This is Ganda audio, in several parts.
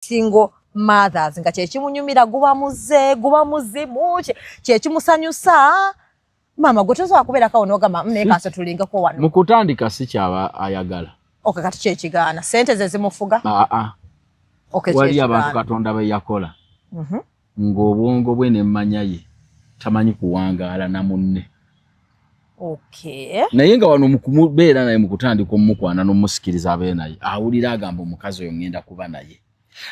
single mothers nga kyekimunyumira guba muzimu kyekimusanyusa mama gwe tosobola kubeera kawonogama mnekasa tulingako wano mukutandika si kyaba ayagala kati kyekigaana sente ze zimufuga wali abantu Katonda be yakola ng'obwongo bwe n'emmanya ye tamanyi kuwangaala na munne naye nga wano mukumubeera naye mukutandika omukwana n'omusikiriza abeera naye awulira agamba omukazi oyo ngenda kuba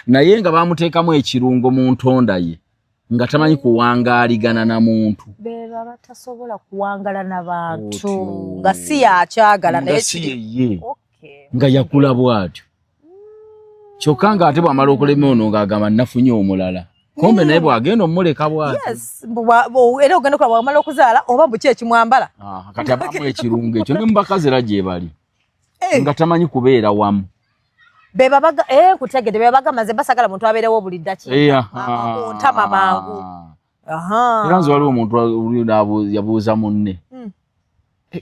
naye nga bamuteekamu ekirungo mu ntonda ye nga tamanyi kuwangaaligana na muntu beera batasobola kuwangala n'abantu nga si yakyagala naye ye nga yakula bw'atyo kyokka ng'ate bw'amala okulema ono ng'agamba nafunye omulala kombe naye bw'agenda omuleka bw'atyo era ogenda okulaba bw'amala okuzaala oba mbu ki ekimwambala kati abamu ekirungo ekyo ne mu bakazi era gye bali nga tamanyi kubeera wamu bebabaga kutegede bebabaga maze basagala muntu abeerewo buli ddakiika ontama mangu era nze waliwo omuntu yabuuza munne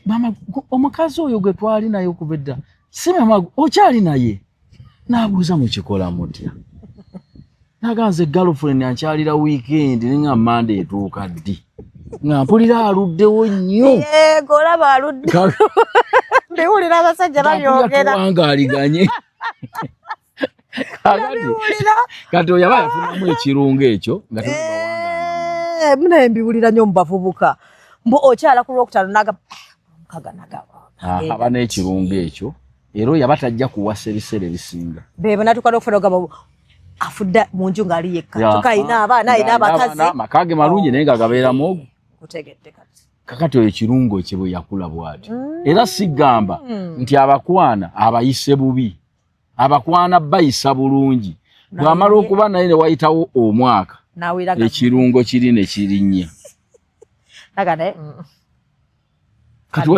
mama omukazi oyo gwe twali naye okuva edda si mama okyali naye n'abuuza mukikola mutya naganze girlfriend ankyalira weekend ninga Monday etuuka ddi nga mpulira aluddewo nnyo olaba aludde mbiwulira abasajja babyogera wangaaliganye kati oyo yaba yafunamu ekirungo ekyo nga munaye mbiwulira nnyo mu bavubuka mbu okyala ku lwokutaano aba n'ekirungo ekyo era oyo yaba tajja kuwasa ebiseera ebisinga beba natukana okufuna ogamba afudde mu nju ng'ali yekka kyokka ayina abaana ayina abakazi amaka ge malungi naye nga gabeeramu ogwo kutegedde kati kakati oyo ekirungo kye bwe yakula bw'atyo era sigamba nti abakwana abayise bubi abakwana bayisa bulungi bw'amala okuba naye ne wayitawo omwaka ekirungo kiri ne kirinnya kati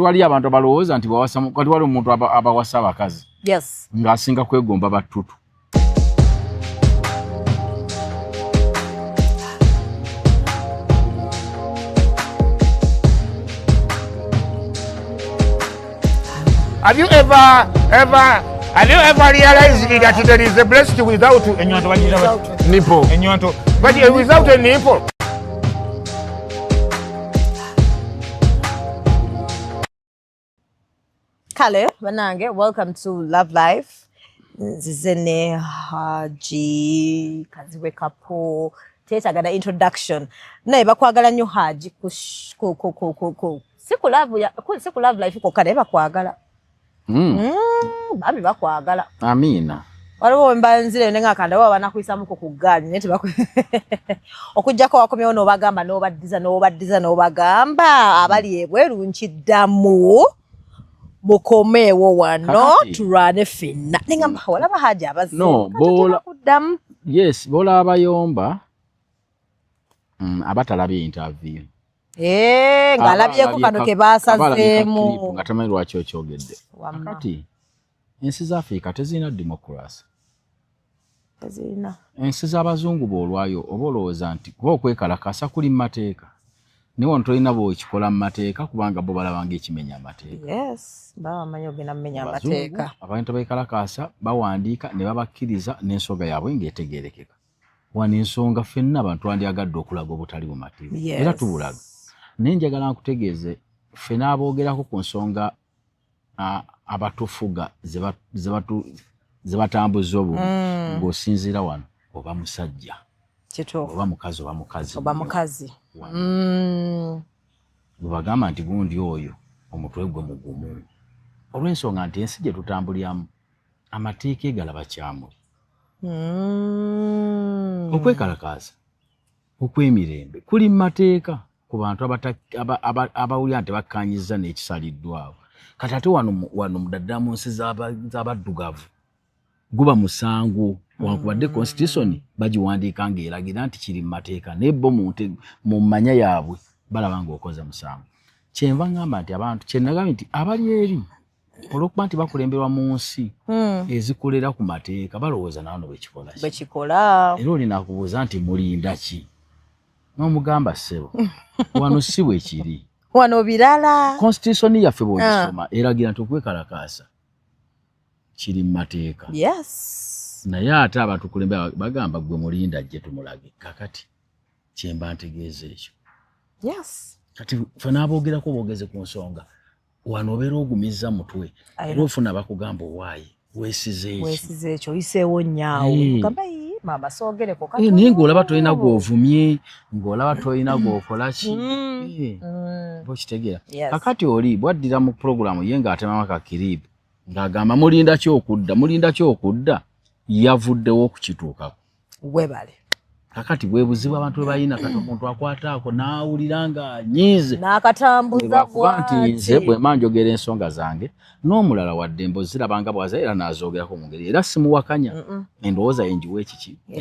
wali abantu abalowooza nti kati wali omuntu abawasa abakazi ng'asinga kwegomba battutu Have you ever realized that there is a breast without a nipple? But without a nipple. Kale, banange, welcome to Love Life. Zizene Haji Kaziwe Kapo. Tetagala introduction. Naye bakwagala nnyo Haji siku love life ko kale bakwagala. Babi bakwagala. Amina. Waliwo mbanzire nenga akanda wa banakuyisamu ko kugali nete okujjako wakomyewo n'obagamba n'obagamba abali ebweru nkiddamu mukomeewo wano turane finna nenga walaba Haji abazi bola kuddamu bola abayomba abatalabye interview ng'alabyeko kano ke baasazeemu nga tamanyi lwaki okyogedde kati ensi za Afrika tezirina democracy ensi z'abazungu b'olwayo oba olowooza nti kuba okwekalakasa kuli mu mateeka naye wano tolina bw'okikola mu mateeka kubanga bo balabanga ekimenya amateeka bamanyi ogenda mumenya amateeka abantu abeekalakaasa bawandiika ne babakkiriza n'ensonga yaabwe ng'etegeerekeka wano ensonga ffenna abantu twandyagadde okulaga obutali bu mateeka era tubulaga naye njagala nkutegeeze ffe n'aboogerako ku nsonga abatufuga ze batambuza obumu ng'osinziira wano oba musajja oba mukazi oba mukazi bwebagamba nti gundi oyo omutwe gwe mugumu olw'ensonga nti ensi gye tutambulyamu amateeka egalaba kyamuli okwekalakaasa okw'emirembe kuli mu mateeka ku bantu abawulira nti bakkanyiza n'ekisaliddwawo kati ate wano mudaddala mu nsi z'abaddugavu guba musango wankubadde constitution bagiwandiika ng'eragira nti kiri mu mateeka naye bo mu mmanya yaabwe balaba ng'okoze musango kyenva ngamba nti abantu kyenagambye nti abali eri olw'okuba nti bakulemberwa mu nsi ezikolera ku mateeka balowooza naano bwekikola era olina kubuuza nti mulinda ki n'omugamba ssebo wano si bwe kiri wano birala constitution yaffe bw'ogisoma eragira nti okwekalakaasa kiri mu mateeka naye ate abatukulembe bagamba gwe mulinda ajje tumulage kakati kyemba ntegeeza ekyo kati fe n'aboogerako boogeze ku nsonga wano obeera ogumiza mutwe era ofuna bakugamba owaayi weesize ekyo oyiseewo nnyawo gamba mama soogereko naye ng'olaba tolina gw'ovumye ng'olaba tolina gw'okola ki bokitegeera kakati oli bwaddira mu puroguramu ye ng'atemamu akakiriibu ng'agamba mulinda kyokudda yavuddewo okukituukako webale kakati bwe buzibu abantu bwe balina kati omuntu akwataako n'awulira ng'anyiize n'akatambuza nti nze bwe manjogera ensonga zange n'omulala wadde mbozirabanga bwaza era n'azoogerako mu ngeri era simuwakanya endowooza ye njiwa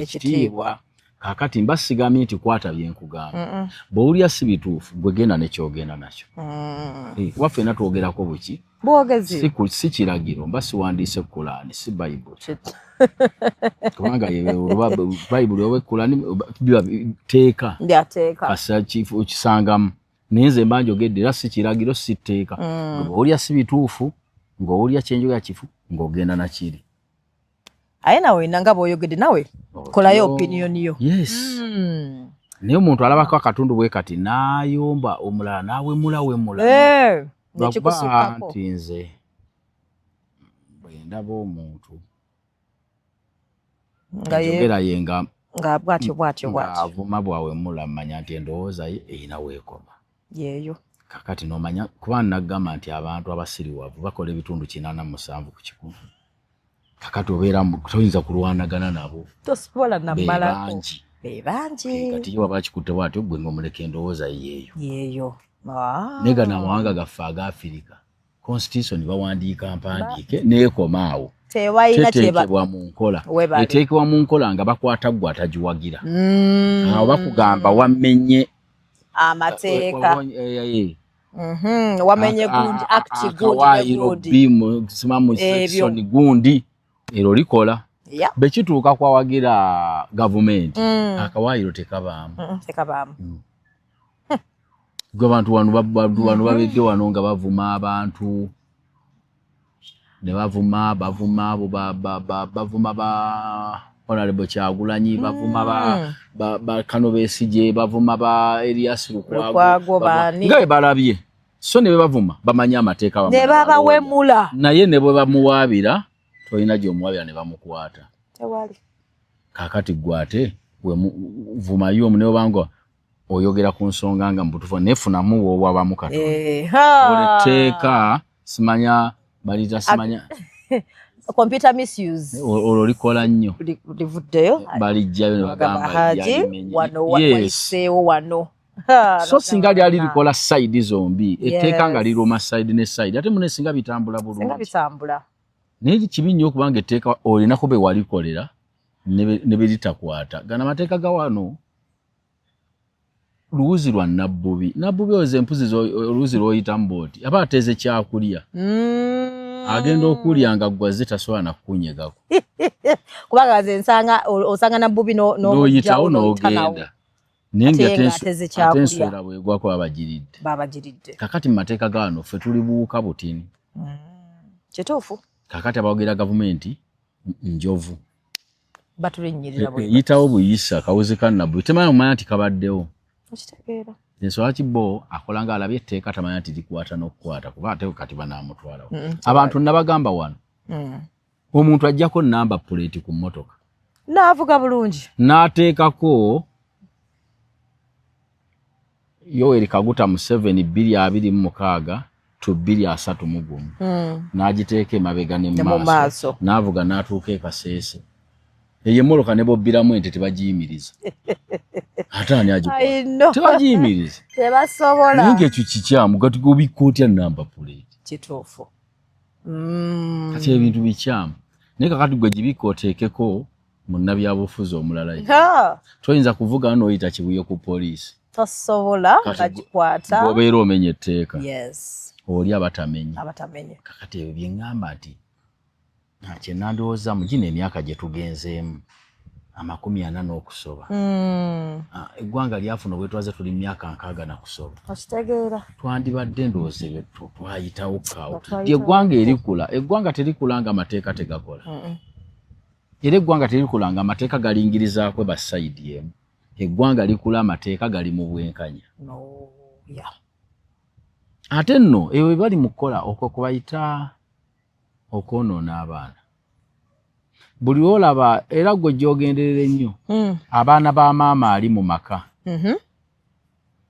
ekitiibwa kakati mba sigamye nti kwata byenkugamba bw'owulira si bituufu gwe genda nekyogenda nakyo waffe ena twogerako buki bwogezi si kiragiro mba siwandiise Kulaani si bayibuli kubanga bayibuli oba Kulaani biba teeka kasa okisangamu naye nze mba njogedde era si kiragiro si tteeka ng'owulira si bituufu ng'owulira kyenjogera kifu ng'ogenda nakiri aye nawe nanga bw'oyogedde nawe kolayo opinion yo naye omuntu alabako akatundu bwe kati n'ayomba omulala n'awemula nti nze bwe ndaba omuntu njogera ye nga avuma bwawemula mmanya nti endowooza ye erina weekoma yeeyo kakati n'omanya kuba nagamba nti abantu abasiriwavu bakola ebitundu 87 ku 100 kakati obeera toyinza kulwanagana nabo tosobola namalako bebangi kati yo waba kikutte bwatyo gwe ng'omuleka endowooza yeeyo naye gana amawanga gaffe aga Afirika constitution bawandiika mpandiike neekomaawo teteekebwa mu nkola eteekebwa mu nkola nga bakwata ggwe atagiwagira awo bakugamba wamenye amateeka wamenye gundi akti gundi simamu section gundi ero likola bekituuka kwawagira gavumenti akawaayiro tekabaamu gwe abantu wano babedde wano nga bavuma abantu ne bavuma abo bavuma ba Honorable Kyagulanyi bavuma ba Kano Besigye bavuma ba Elias Lukwago nga balabye so ne bavuma bamanya amateeka ne babawemula naye ne bwe bamuwaabira tolina gy'omuwaabira ne bamukwata tewali kakati gwate vuma yo mune obanga oyogera ku nsonga nga mbutufu nefunamu wowabamu Katonda oleteeka simanya balita simanya computer misuse ololikola nnyo livuddeyo balijjayo ne bagamba wano waiseewo wano so singa lyali likola side zombi etteeka nga liruma side ne side ate mune singa bitambula bulungi naye kibi nnyo okubanga etteeka olina kube walikolera ne beritakwata gana mateeka ga wano luwuzi lwa nabbubi oze empuzi oluwuzi lw'oyitamu bw'oti aba ateeze kyakulya agenda okulya nga gwaze tasobola nakukunyegako kubanga ze osanga nabbubi n'oyitawo n'ogenda naye ng'ate enswera bw'egwako babagiridde kakati mu mateeka ga wano ffe tuli buwuka butini kituufu kakati abawagira gavumenti njovu batulinnyirira yitawo buyisa kawuzi ka nabbubi temanya mumanya nti kabaddewo okitegeera enswala kibo akola nga alabye etteeka tamanya nti likwata n'okukwata kuba ate kati banaamutwalawo abantu nabagamba wano omuntu ajjako namba puleeti ku mmotoka n'avuga bulungi n'ateekako Yoweri Kaguta Museveni 2026 to 2031 n'agiteeka emabega ne mu maaso n'avuga n'atuuka e Kasese eyo emmoloka ne bobbiramu ente tebagiyimiriza ate ani agikola tebagiyimiriza tebasobola naye ng'ekyo kikyamu gati gobikka otya namba puleeti kituufu kati ebintu bikyamu naye kakati gwe gibikka oteekeko munnabyabufuzi omulala toyinza kuvuga n'oyita kibuye ku poliisi tosobola ngagikwata bw'obeera omenya etteeka oli abatamenye kakati ebyo byeŋŋamba nti kye nandowooza mu gino emyaka gye tugenzeemu 40 okusoba eggwanga lyafuna obwetwaze tuli myaka 60 na kusoba okitegeera twandibadde ndowooza ebyo twayitawo kawo lyeggwanga erikula eggwanga terikula nga amateeka tegakola Era eggwanga terikulanga amateeka galingirizaako ba side emu. Eggwanga likula amateeka gali mu bwenkanya. No, yeah. Ate nno ewe bali mukola okwo kubayita okwonoona abaana. Buli olaba era gwe gyogenderera ennyo. Abaana ba maama ali mu maka.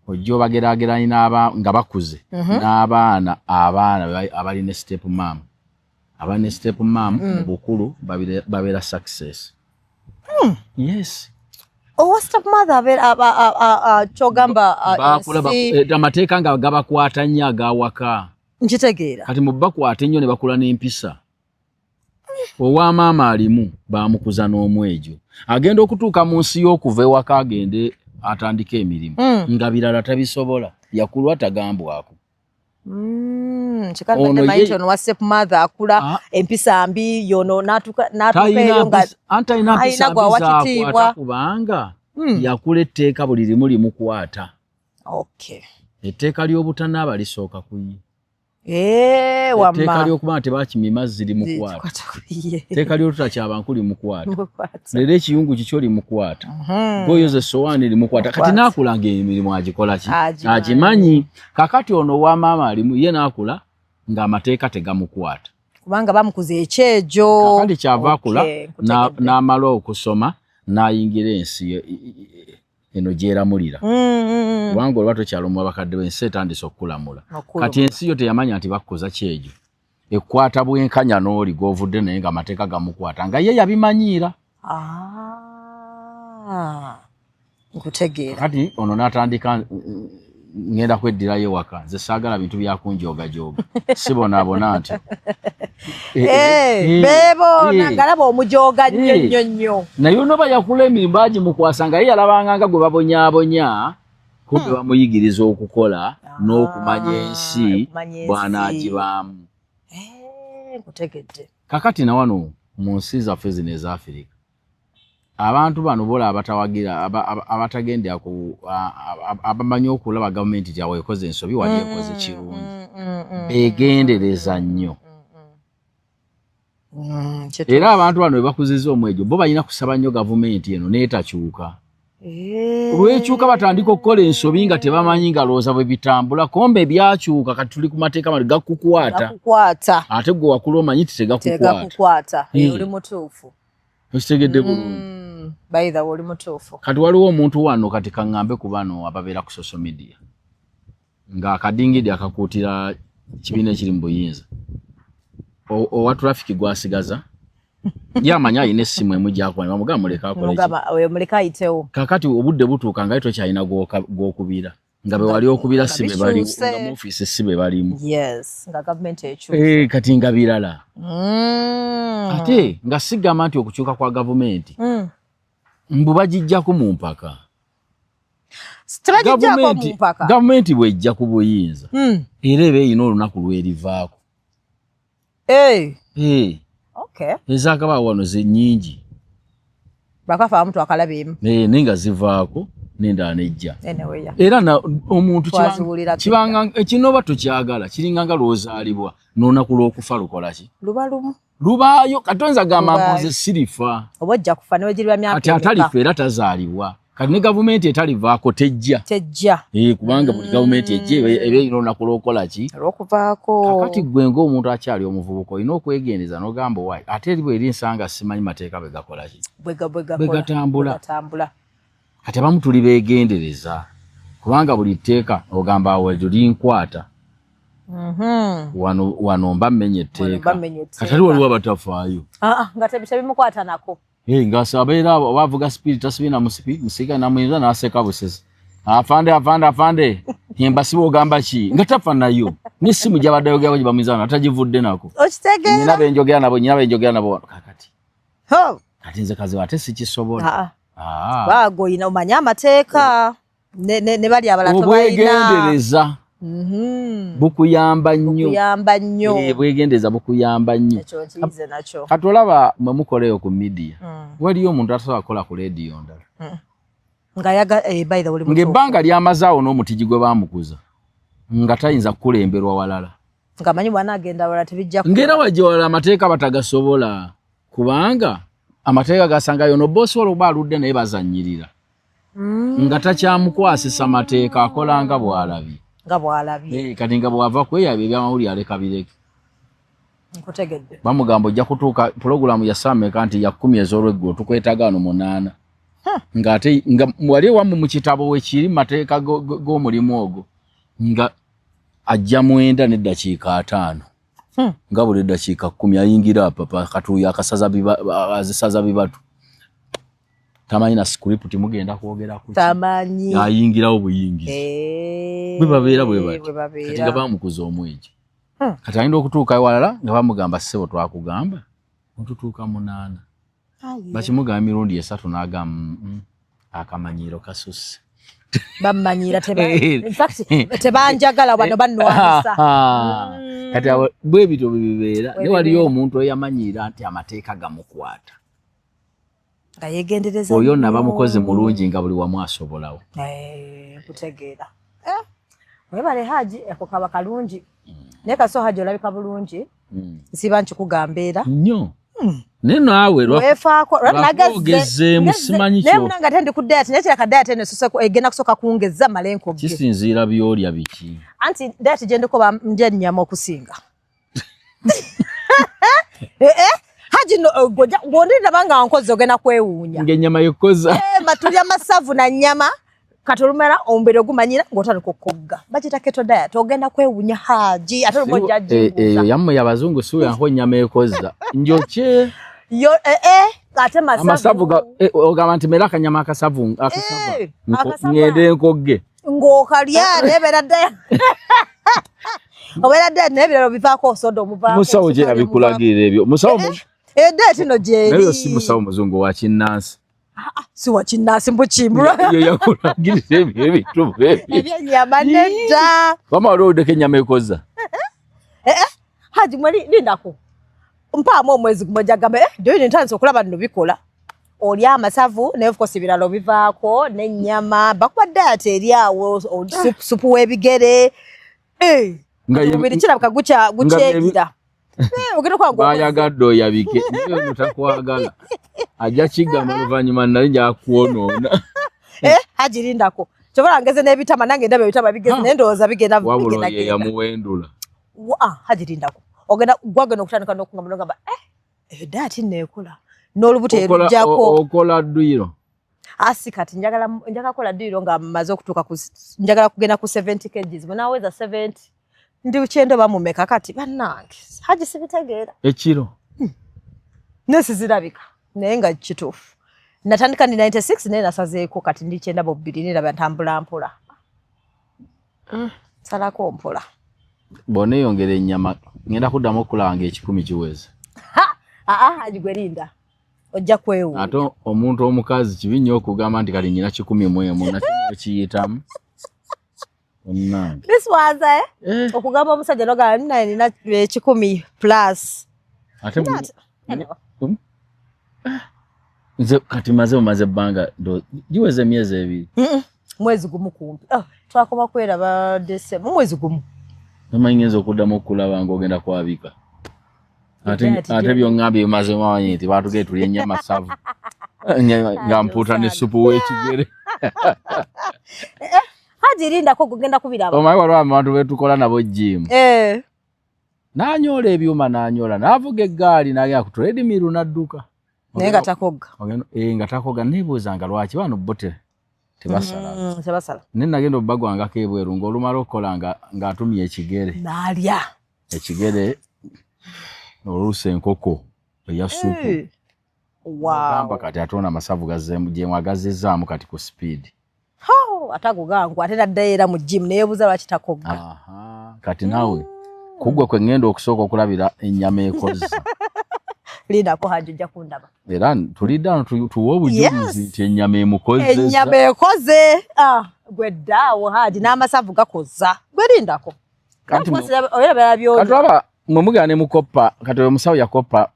Ojjo bageraageranya nga bakuze n'abaana abali ne step mom. Abali ne step mom mu bukulu babeera success. Yes. Step mother chogamba amateeka nga gabakwata nnyo agawaka. Nkitegeera. Kati mu bakwata ennyo ne bakula n'empisa. Owa maama alimu bamukuza n'omwejo. Agenda okutuuka mu nsi y'okuva ewaka agende atandika emirimu. Nga birala tabisobola. Yakulwa tagambwako. Chikanga mayicho no step mother akula empisa mbi yono natuka eyo nga ayina gwa wakitibwa kubanga yakula etteeka buli limu limukwata. Okay. Etteeka ly'obutanaaba lisooka kuyi. Wamma. Etteeka ly'okuba tebakimima ziri mukwata. Etteeka ly'otutakyaba nkuli mukwata. Leero ekiyungu kikyo limukwata. Goyoze sowaani limukwata. Kati naakulanga emirimu agikola ki? Agimanyi. Kakati ono wa maama alimu ye naakula ng'amateeka tegamukwata. Kubanga bamukuza ekyejo. Kakati kyava akula n'amala okusoma n'ayingira ensi eno gyeramulira. Kubanga olwa tokyalomu abakadde b'ensi etandise okukulamula. Kati ensi yo teyamanya nti bakukoza kyejo. Ekwata bwenkanya n'oli gw'ovudde naye ng'amateeka gamukwata nga ye yabimanyiira. Nkutegeera. Kati ono n'atandika ngenda kweddirayo waka. Nze saagala bintu byakunjoogajoga. Sibonaabona nti. Bebo nangalaba omujooga nnyo. Naye onoba yakula emirimu bagimukwasa nga ye yalabanga nga gwe babonyaabonya. Kumbe bamuyigiriza okukola n'okumanya ensi bw'anaagibaamu. Nkutegedde. Kakati na wano mu nsi zaffe zino eza Afirika abantu bano bola abatawagira abatagendera ku abamanyi okulaba gavumenti nti awo ekoze ensobi wali ekoze kirungi begendereza nnyo. Era abantu bano bebakuziza omwejo bo balina kusaba nnyo gavumenti eno n'etakyuka. Olw'ekyuka batandika okukola ensobi nga tebamanyi nga looza bwe bitambula kombe byakyuka kati tuli ku mateeka mali gakukwata. Ate gwe wakula omanyi tegakukwata. Oli mutuufu. Okitegedde bulungi. Baitha oli mutuufu. Kati waliwo omuntu wano kati kaŋŋambe ku bano ababeera ku social media nga akadingidi akakuutira kibiina ekiri mu buyinza. Owa traffic gwasigaza yamanya ayina essimu emu gy'akuba bamugamba muleka akole ki? Muleka ayitewo. Kakati obudde butuuka nga tokyalina gw'okubira nga be wali okubira si be balimu nga mu ofiisi si be balimu. Yes, nga gavumenti ekyusa. Kati nga birala. Ate nga sigamba nti okukyuka kwa gavumenti mbu bagijjako mu mpaka. Tebagijjako mu mpaka. Gavumenti bw'ejja ku buyinza era eba erina olunaku lw'erivaako. Okay. Ezakabaawo wano ze nnyingi. Bakafa omuntu akalabeemu. Naye nga zivaako n'endala nejja. Anyway. Era omuntu kibanga ekinoba tokyagala kiringa nga lw'ozaalibwa n'olunaku lw'okufa lukola ki? Luba lumu. Lubaayo katonza gamba nze sirifa. Oba ojja kufa ne wegirwa myaka. Kati atalifa era tazaalibwa. Kati ne gavumenti etalivaako tejja. Kubanga buli gavumenti ejja eba erina olunaku lw'okola ki? Lw'okuvaako. Kakati gwe ng'omuntu akyali omuvubuka olina okwegendeza n'ogamba wayi ate eri bw'eri nsanga simanyi mateeka bwe gakola ki? Bwe gatambula. Kati abamu tuli beegendereza kubanga buli tteeka ogamba awo linkwata. Wano mba mmenya etteeka. Kati waliwo abatafaayo. Nga tebimukwata nako. Ng'asabeera wavuga spirit tasibina musipi musika namuyinza n'aseka busesi. Afande. Mbasiba ogamba ki? Nga tafa nayo. N'essimu gy'abadde ayogera gye bamuyinza atagivudde nako. Okitegeera. Nyina benjogera nabo kakati. Kati nze kazi ate sikisobola. Waago oyina omanya amateeka ne bali abalala tobalina. Obwegendereza bukuyamba nnyo. Bwegendereza bukuyamba nnyo. Ekyo nkiyize nakyo. Kati olaba mwe mukoleyo ku media. Waliyo omuntu atasobola kukola ku radio ndala. By the way, ng'ebbanga ly'amazaawo n'omutigi gwe baamukuza nga tayinza kukulemberwa walala. Ng'amanyi bw'anaagenda walala tebijja kukola. Ng'era wajja walala amateeka batagasobola kubanga amateeka gasanga yono bosi olwo aludde naye bazannyirira nga takyamukwasisa mateeka akola nga bw'alabye kati nga bw'ava kweyabya ebyamawulire aleka bireke nkutegedde bamugamba ojja kutuuka pulogulamu ya Sameka nti ya 10 ez'olweggulo tukwetaaga wano 8 ng'ate nga wali ewammwe mu kitabo wekiri mateeka g'omulimu ogwo nga ajja 9 n'eddakiika 5 nga buli eddakiika 10 ayingira papa katuuyo azisaza bibatu tamanyi na script mugenda kwogera ku tamanyi ayingirawo buyingizi bwe babeera bwe bati kati nga bamukuza omwejo kati ayinza okutuuka ewalala nga bamugamba ssebo twakugamba otutuuka 8 bakimugamba emirundi 3 n'agamba akamanyiiro kasusse bamanyira tebanjagala bano bannwanisa kati bwe bityo bibeera ne waliyo omuntu eyamanyira nti amateeka gamukwata nga yegendereza oyo naba mukozi mulungi nga buli wamu asobolawo kutegeera webale Haji ako kaba kalungi naye kaso Haji olabika bulungi nsiba nkikugambeera nnyo ne naawe lwagezzeemu simanyi kyo naye nga ndi ku diet naye kira ka diet eno egenda kusooka kuwongeza malenko ge kisinziira byolya biki anti diet gye ndiko ndya ennyama okusinga Haji ng'ondinda banga nkozi ogenda kwewuunya ng'ennyama yekoza matulya masavu na nnyama katolumera ombere ogumanyira ng'otandika okogga bakita keto diet ogenda kwewuunya Haji ate olwo ojja yammwe y'abazungu siwe aho ennyama ekoza njokye yo ate amasavu ogamba nti mera akanyama akasavu ngende nkogge ng'okalya nebeera ddala obeera ddala n'ebiralo bivaako osoda omuvaako musawo gye yabikulagirira ebyo musawo diet ino gyeri naye si musawo muzungu wa kinnansi si wa kinnansi mbukimbula yo yakulagirira ebyo ebintu ebyennyama nedda wamala olwodeko ennyama ekoza Haji mwali lindako mpaamu omwezi gumo jagamba dyo ntandise okulaba nno bikola oli amasavu naye of course ebiralo bivaako n'ennyama bakuba diet eri awo supu w'ebigere buli kirabika gukyegira bayagadde oyabike naye mutakwagala ajja kigamba oluvannyuma nali njakwonoona Haji lindako kyobola ngeze n'ebitama nange ndaba ebitama bigeze naye ndowooza bigenda wabula ye yamuwendula Haji lindako gwagenda okutandika n'okugamba diet neekola n'olubuto erujjako okola dduyiro asi kati njagala kola dduyiro nga mmaze okutuuka njagala kugenda ku 70 kgs bwenaaweza 70 ndi ukyendo bamumeka kati bannange Haji sibitegeera ekiro nesizirabika naye nga kituufu natandika ndi 96 naye nasazeeko kati ndi 92 neraba ntambula mpola salako mpola bw'oneeyongera ennyama ngenda kuddamu okulanga 10 kiweze Haji gwerinda ojja kwewuunya ate omuntu omukazi kibi nnyo okugamba nti kali nnyina 11 nakyo kiyitamu biswaza okugamba omusajja nogamba nina 10 plus ate nze kati maze ebbanga giweze emyezi 2 mwezi gumu kumpi twakoma kweraba December mwezi gumu namanyi ngenza okuddamu okulaba ng'ogenda kwabika ate byongambye bimaze mamanyi nti batugee tulya ennyama savu nga mpuuta ne supu w'ekigere Haji lindako kugenda kubiraba omanyi waliwo abantu betukola nabo jimu n'anyola ebyuma n'anyola n'avuga eggaali n'agenda ku treadmill n'adduka naye nga takogga nga takogga neebuuza nga lwaki bano bo tebasala naye nagenda obbagwangako ebweru ng'olumala okukola ng'atumya ekigere n'alya ekigere oluusa enkoko eya supu gamba kati atona amasavu gyemu agazzizaamu kati ku speed atagogangu ate naddayo era mu jimu neyebuuza lwaki takogga kati naawe kuggwe kwe ŋŋenda okusooka okulabira ennyama ekoza lindako Haji ojja kundaba era tulidde ano tuwe obujulizi nti ennyama emukozeza ennyama ekoze gwe ddaawo Haji n'amasavu gakoza gwe lindako katulaba mwe mugenda ne mukoppa kati omusawo yakoppa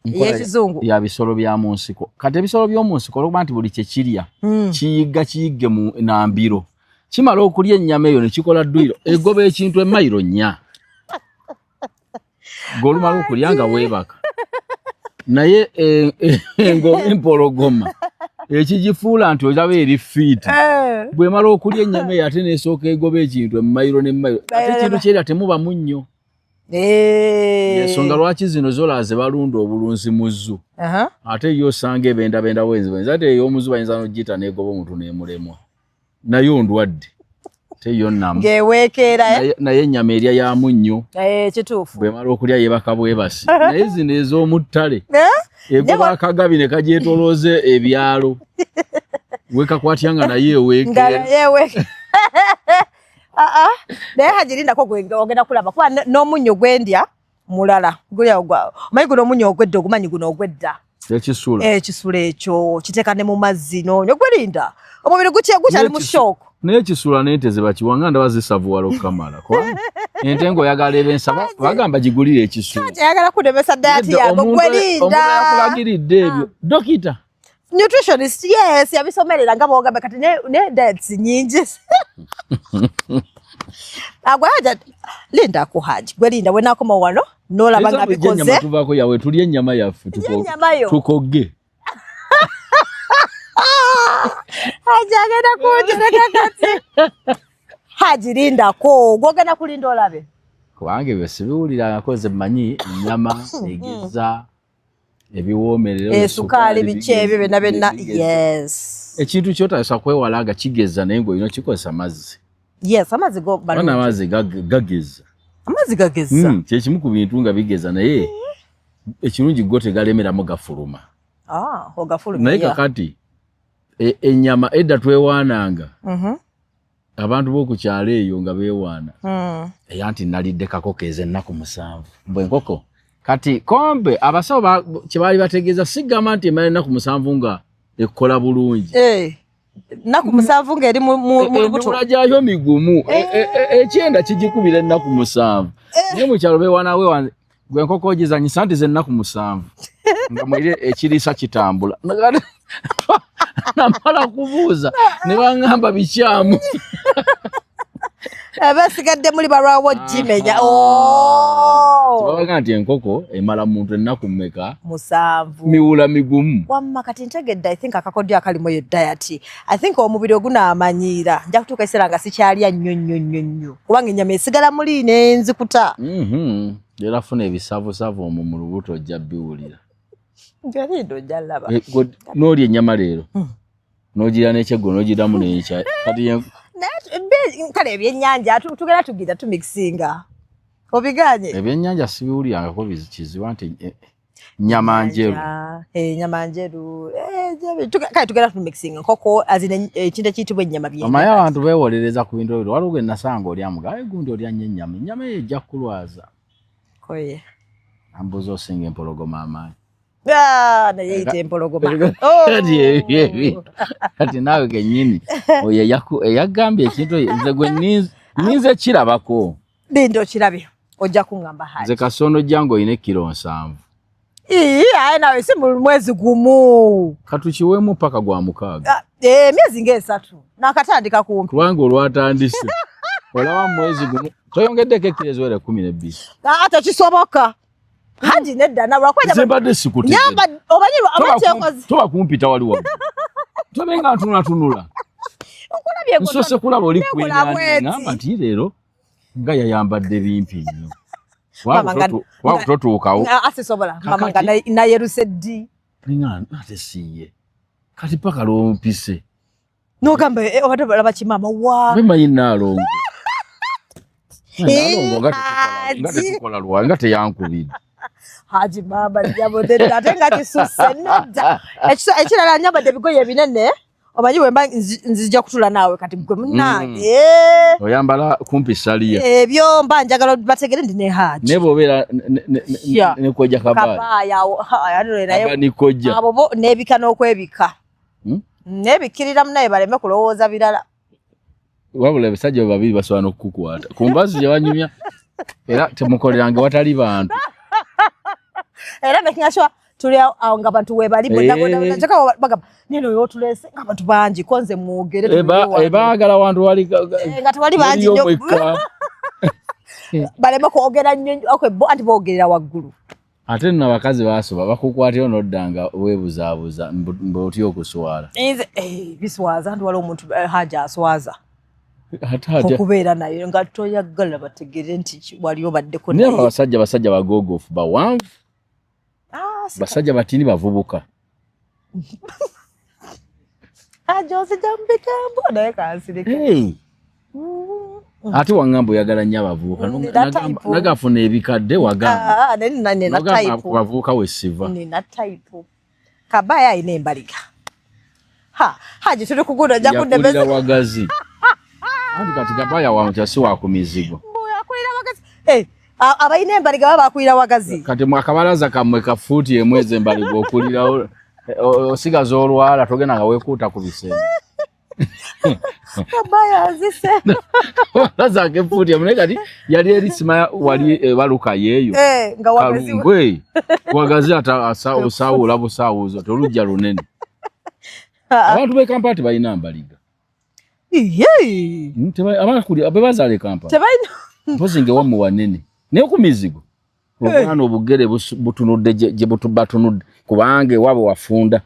y'ekizungu ya bisolo bya mu nsiko kati ebisolo by'omu nsiko olwokuba nti buli kyekirya kiyigge mu nambiro kimala okulya ennyama eyo ne kikola dduyiro egoba ekintu emayiro 4 ng'olumala okulya nga weebaka naye empologoma ekigifuula nti olaba eri fiiti bwemala okulya ennyama eyo ate nesooka egoba ekintu emayiro nemayiro ate ekintu kyeri temuba munnyo ensonga lwaki zino zola zebalunda obulunzi mu zzu ate yo osanga ebendabenda wenzi ate ey'omuzu bayinza n'ogiyita negoba omuntu nemulemwa naye ndwadde teyo nnamu naye ennyama erya ya munnyo kituufu bwemala okulya yebaka bwebasi naye zino ez'omuttale egoba akagabi ne kagyetolooze ebyalo wekakwatyanga naye eweekera naye hagirindako ogenda kulaba kuba n'omunnyo gwendya mulala omanyi guno omunnyo ogwedda ogumanyi guno ogwedda ekisula ekyo kiteeka ne mu mazzi n'onyo gwerinda omubiri gukyali mu shock naye ekisula n'ente ze bakiwanga ndaba zisavuwala okukamala ente ng'oyagala ebensa bagamba gigulire ekisula yagala kunemesa dayati yago gwerinda omuntu yakulagiridde ebyo dokita nutritionist yes yabisomerera nga bogambe kati ne diets nyingi agwaja linda ku haji gwelinda wenakoma wano nolaba nga bikoze tuvako yawe tulye ennyama yaffe tukogge haji agenda kujereka kati haji linda ko gwogenda kulinda olabe kubange besibiwulira akoze manyi ennyama egeza ebiwoomerero sukaali biki ebyo benna yes ekintu kyotasa kwewalaga kigeza naye ng'olina kikozesa mazzi yes amazzi go bana amazzi gageza amazzi gageza kyekimu ku bintu nga bigeza naye ekirungi go tegalemeramu gafuluma ogafuluma naye kakati ennyama edda twewaananga abantu b'okukyalo eyo nga beewaana eya nti nalidde kakoko ez'ennaku 7 mbwe enkoko kati kombe abasawo kyebaali bategeeza sigamba nti emala ennaku 7 nga ekola bulungi ennaku 7 ng'eri mu lubuto gyayo migumu ekyenda kigikubira ennaku 7 naye mu kyalo beewaanawe gwe enkoko ogizanyisa nti z'ennaku 7 nga mwire ekiriisa kitambula namala kubuuza ne baŋŋamba bikyamu abasigadde muli balwawo gimenya kibabaga nti enkoko emala muntu ennaku mmeka 7 miwula migumu wamma kati ntegedde I think akakodyo akalimu yo diet I think omubiri ogunaamanyiira nja kutuuka ekiseera nga sikyalya nnyo kubanga ennyama esigala muli nenzikuta era funa ebisavusavu omwo mu lubuto ojja biwulira njalindo ojja laba n'olya ennyama leero n'ogira n'ekyeggulo n'ogiramu n'ekya kati kale ebyennyanja tugenda tugira tumikisinga obiganye ebyennyanja sibiwulyangako kiziwa nti nyama njeru nyama njeru kale tugenda tumikisinga nkoko azina ekintu ekiyitibwa ennyama byennyanja amaye abantu beewolereza ku bintu ebyo waliwo gwe nasanga olyamuga gundi olya nnyo ennyama eyo ejja kulwaza koye ambuza osinga empologoma amaanyi naye eyita empologoma kati naawe kennyini oyo eyagambye ekintu nze gwe ninze kirabako linda okirabye ojja kuŋŋamba haji nze kasono jange olina kilo 7 aye nawe si mu mwezi gumu katukiweemu paka gwa 6 emyezi nga 3 nakatandika kumpi kubanga olwatandise olaba mwezi gumu toyongeddeko ekiro eziwere 12 ate kisoboka haji nedda nabulakwenyambadde sikutenyamba obanyirwa abatekozi toba kumpita wali wamu tobenga ntunatunula nsose kulaba oli kwenyamba nti leero nga yayambadde bimpi nnyo wakutotuukawo asisobola mama nga nayeruse ddi ate siye kati paka lwompise nogamba obalaba kimama bemanyi naalongo nga tetukola lwa nga teyankubidde haji mama njabodde ate nga kisuse nedda ekirala nyambadde ebigoye ebinene omanyi wemba nzija kutula naawe kati gwe munnange oyambala kumpi saliya ebyo mba njagala bategere ndi ne haji ne bwobeera ne kojja kabaaya nikojja abo bo nebika n'okwebika nebikiriramu naye baleme kulowooza birala wabula ebisajja babiri basobola n'okukukwata ku mbazi gye banyumya era temukolerange watali bantu era nekinyashwa tuli awo nga bantu webali bonna bagamba nino yotulese nga bantu bangi konze mwogere baagala wantu wali nga tewali bangi nnyo baleme kwogera nnyo anti boogerera waggulu ate nno abakazi basoba bakukwatira onoddanga weebuzaabuza mbotya okuswala biswaza nti waliwo omuntu Hajji aswaza ate okubeera naye nga toyagala bategere nti wali obaddeko naye basajja bagoogofu bawanvu basajja batini bavubuka Hajji ozijja mu bigambo naye kansirike ate waŋŋamba oyagala nnyo abavubuka nagafuna ebikadde wagambabavubuka wesiva nina taipu Kabaya ayina embaliga Hajji tuli kuguda ajja kuddemeza wagazi anti kati Kabaya wamutya si wakumizigo akulira wagazi abayina embaliga baba akulira wagazi kati mwakabalaza kammwe kafuuti emwezi embaliga okulirawo osigaza olwala togenda nga weekuuta ku bisenge Kabaya azise lazake futi amune kati yali erisima wali baluka yeyo nga wagazi ngwe wagazi ata osawula busawuzo tolujja lunene abantu be Kampala bayina mbaliga abakuli abazale Kampala tebayina mpozinge wamu wanene ne ku mizigo obwana obugere butunudde gye butubatunudde kubange wabo wafunda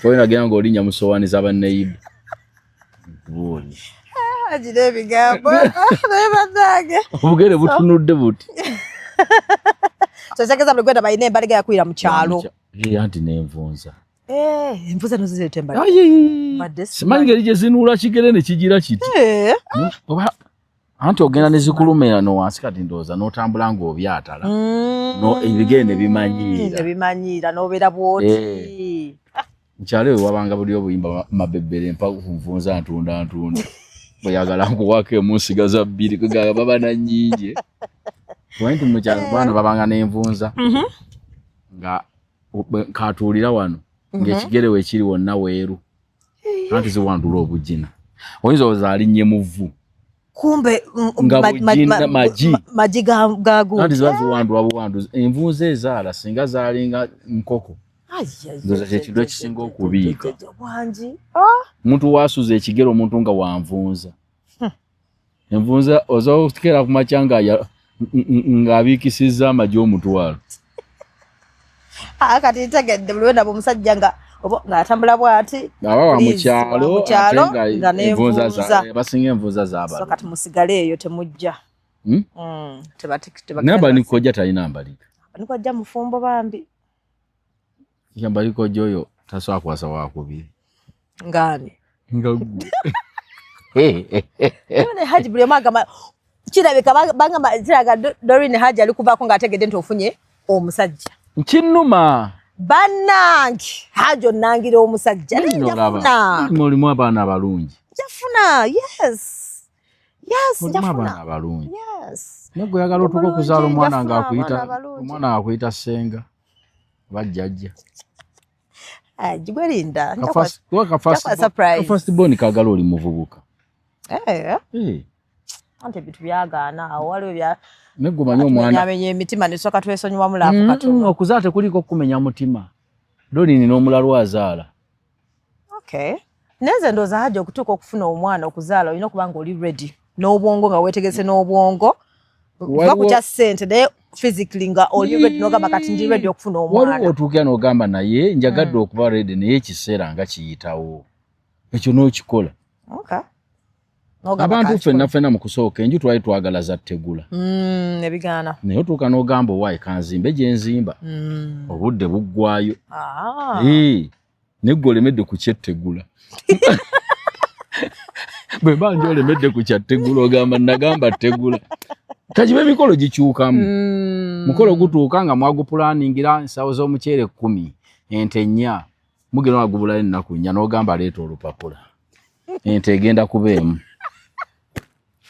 Koina gengo olinya musowani za baneibu. Boni. Ajide bigambo. Nebanage. Obugere butunudde buti. So chakeza mligwenda bayine mbaliga yakwira mu kyalo. Anti nenvunza. Emvuza no zizete mbaliga. Ayi. Simanyi gye zinula kigere ne kigira kiti. Oba anti ogenda ne zikulumira no wansi kati ndoza no tambula ngo obyatala. No ebigende bimanyira. Ebimanyira no bera bwoti. Nchale wabanga buli obuyimba mabebere mpa kunvunza ntunda. Bayagala ngo wake musigaza bbiri kugaga baba na nyinje. Wenti mukyalo bana babanga nenvunza. Nga katulira wano. Ngekigere we kiri wonna weeru. Anti ziwandula obujina. Oyinza ozali nye muvu. Kumbe maji gagu. Anti ziwandula buwandu. Envunze ezaala singa zalinga nkoko. Ndoza kyekiddwa ekisinga okubiika. Muntu wasuza ekigero omuntu nga wanvunza. Envunza oza okutikera ku makyanga ng'abiikisizza amagi omutwalo. Kati ntegedde buli wenda b'omusajja ng'atambula bw'ati. Abawa mu kyalo nga n'envunza. Basinga envunza z'abantu. So kati musigale eyo temujja. N'abanikojja talina mbaliga. Banikojja mufumbo bambi. Yambaliko joyo taswa kwasa wakubiri. Ngani? Ngagu. Yone Hajji buli magama kirabika banga kiraga Doreen Hajji alikuva ko ngategedde ntofunye omusajja. Nkinuma. Banangi Hajji onangira omusajja. Njafuna. Mulimu abana abalungi. Njafuna, yes. Yes, njafuna. Abana abalungi. Yes. Nego yagala otuko kuzaala omwana ng'akuyita senga. Bajjajja. Jigwerinda. First born kagala oli muvubuka. Ante bitu byagaana awali bya negumanyi omwana amenye emitima ne soka twesonyiwa mulafu katono. Okuzaate kuliko kumenya mutima. Dolini n'omulalu azaala. Okay. Neze ndoza Hajji okutuuka okufuna omwana okuzaala olina kubanga oli ready. N'obwongo nga weetegese n'obwongo. Bakutya ssente naye physically nga oli ready n'ogamba kati ndi ready okufuna omwana. Waliwo otuukira n'ogamba naye njagadde okuba ready naye ekiseera nga kiyitawo. Ekyo n'okikola. Okay. Abantu ffenna mu kusooka enju twali twagala za ttegula. Ebigaana. Naye otuuka n'ogamba owaayi kanzimbe gye nzimba. Obudde buggwayo. Negwe olemedde ku kyettegula. Bwe banja olemedde ku kyattegula ogamba nagamba ttegula. Kajibe mikolo gikyukamu. Mukolo gutuuka nga mwagupulaningira ensawo z'omuceere 10, ente 4. Mugenda wagubula ennaku 4 n'ogamba leeta olupapula. Ente egenda kubeemu.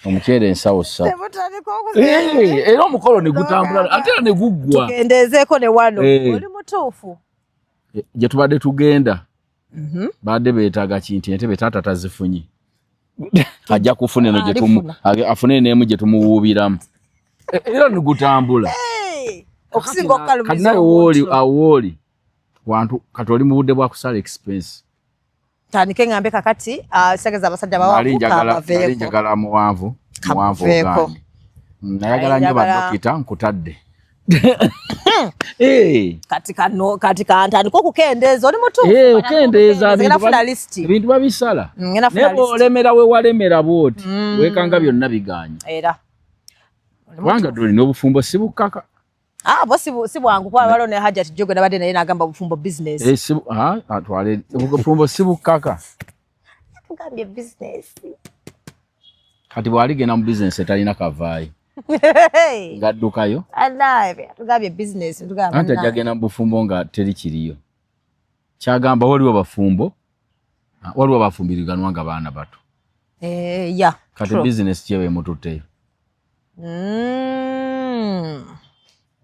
Omuceere ensawo 3. Era omukolo ne gutambula ate ne guggwa. Tugendezeeko ne wano. Oli mutuufu. Gye tubadde tugenda. Badde beetaaga kinti ente taata tazifunye. Ajja kufuna eno gye afune n'emu gye tumuwuubiramu. Era ne gutambula. Okusinga okukalumiza. Kati naye awoli wantu kati oli mu budde bwa kusala expense. Tandike ngambe kakati sageza abasajja bawavuka abaveeko. Ali njagala muwanvu ogani. Nayagala nnyo badokita nkutadde. katika ntandika okukendeeza oli mutu okendeeza bintu babisala naye bw'olemera we walemera bw'oti weekanga byonna biganya era kubanga olina obufumbo si bukkaka bo si bwangu kuba waliwo ne Hajati Jogo nabadde naye n'agamba bufumbo business atwale obufumbo si bukkaka tugambye business kati bw'aligenda mu business etalina kavaayi ngaddukayo tugambye business anti ajja genda mu bufumbo nga teri kiriyo kyagamba waliwo bafumbiriganwa nga baana bato kati business kyeba emututteyo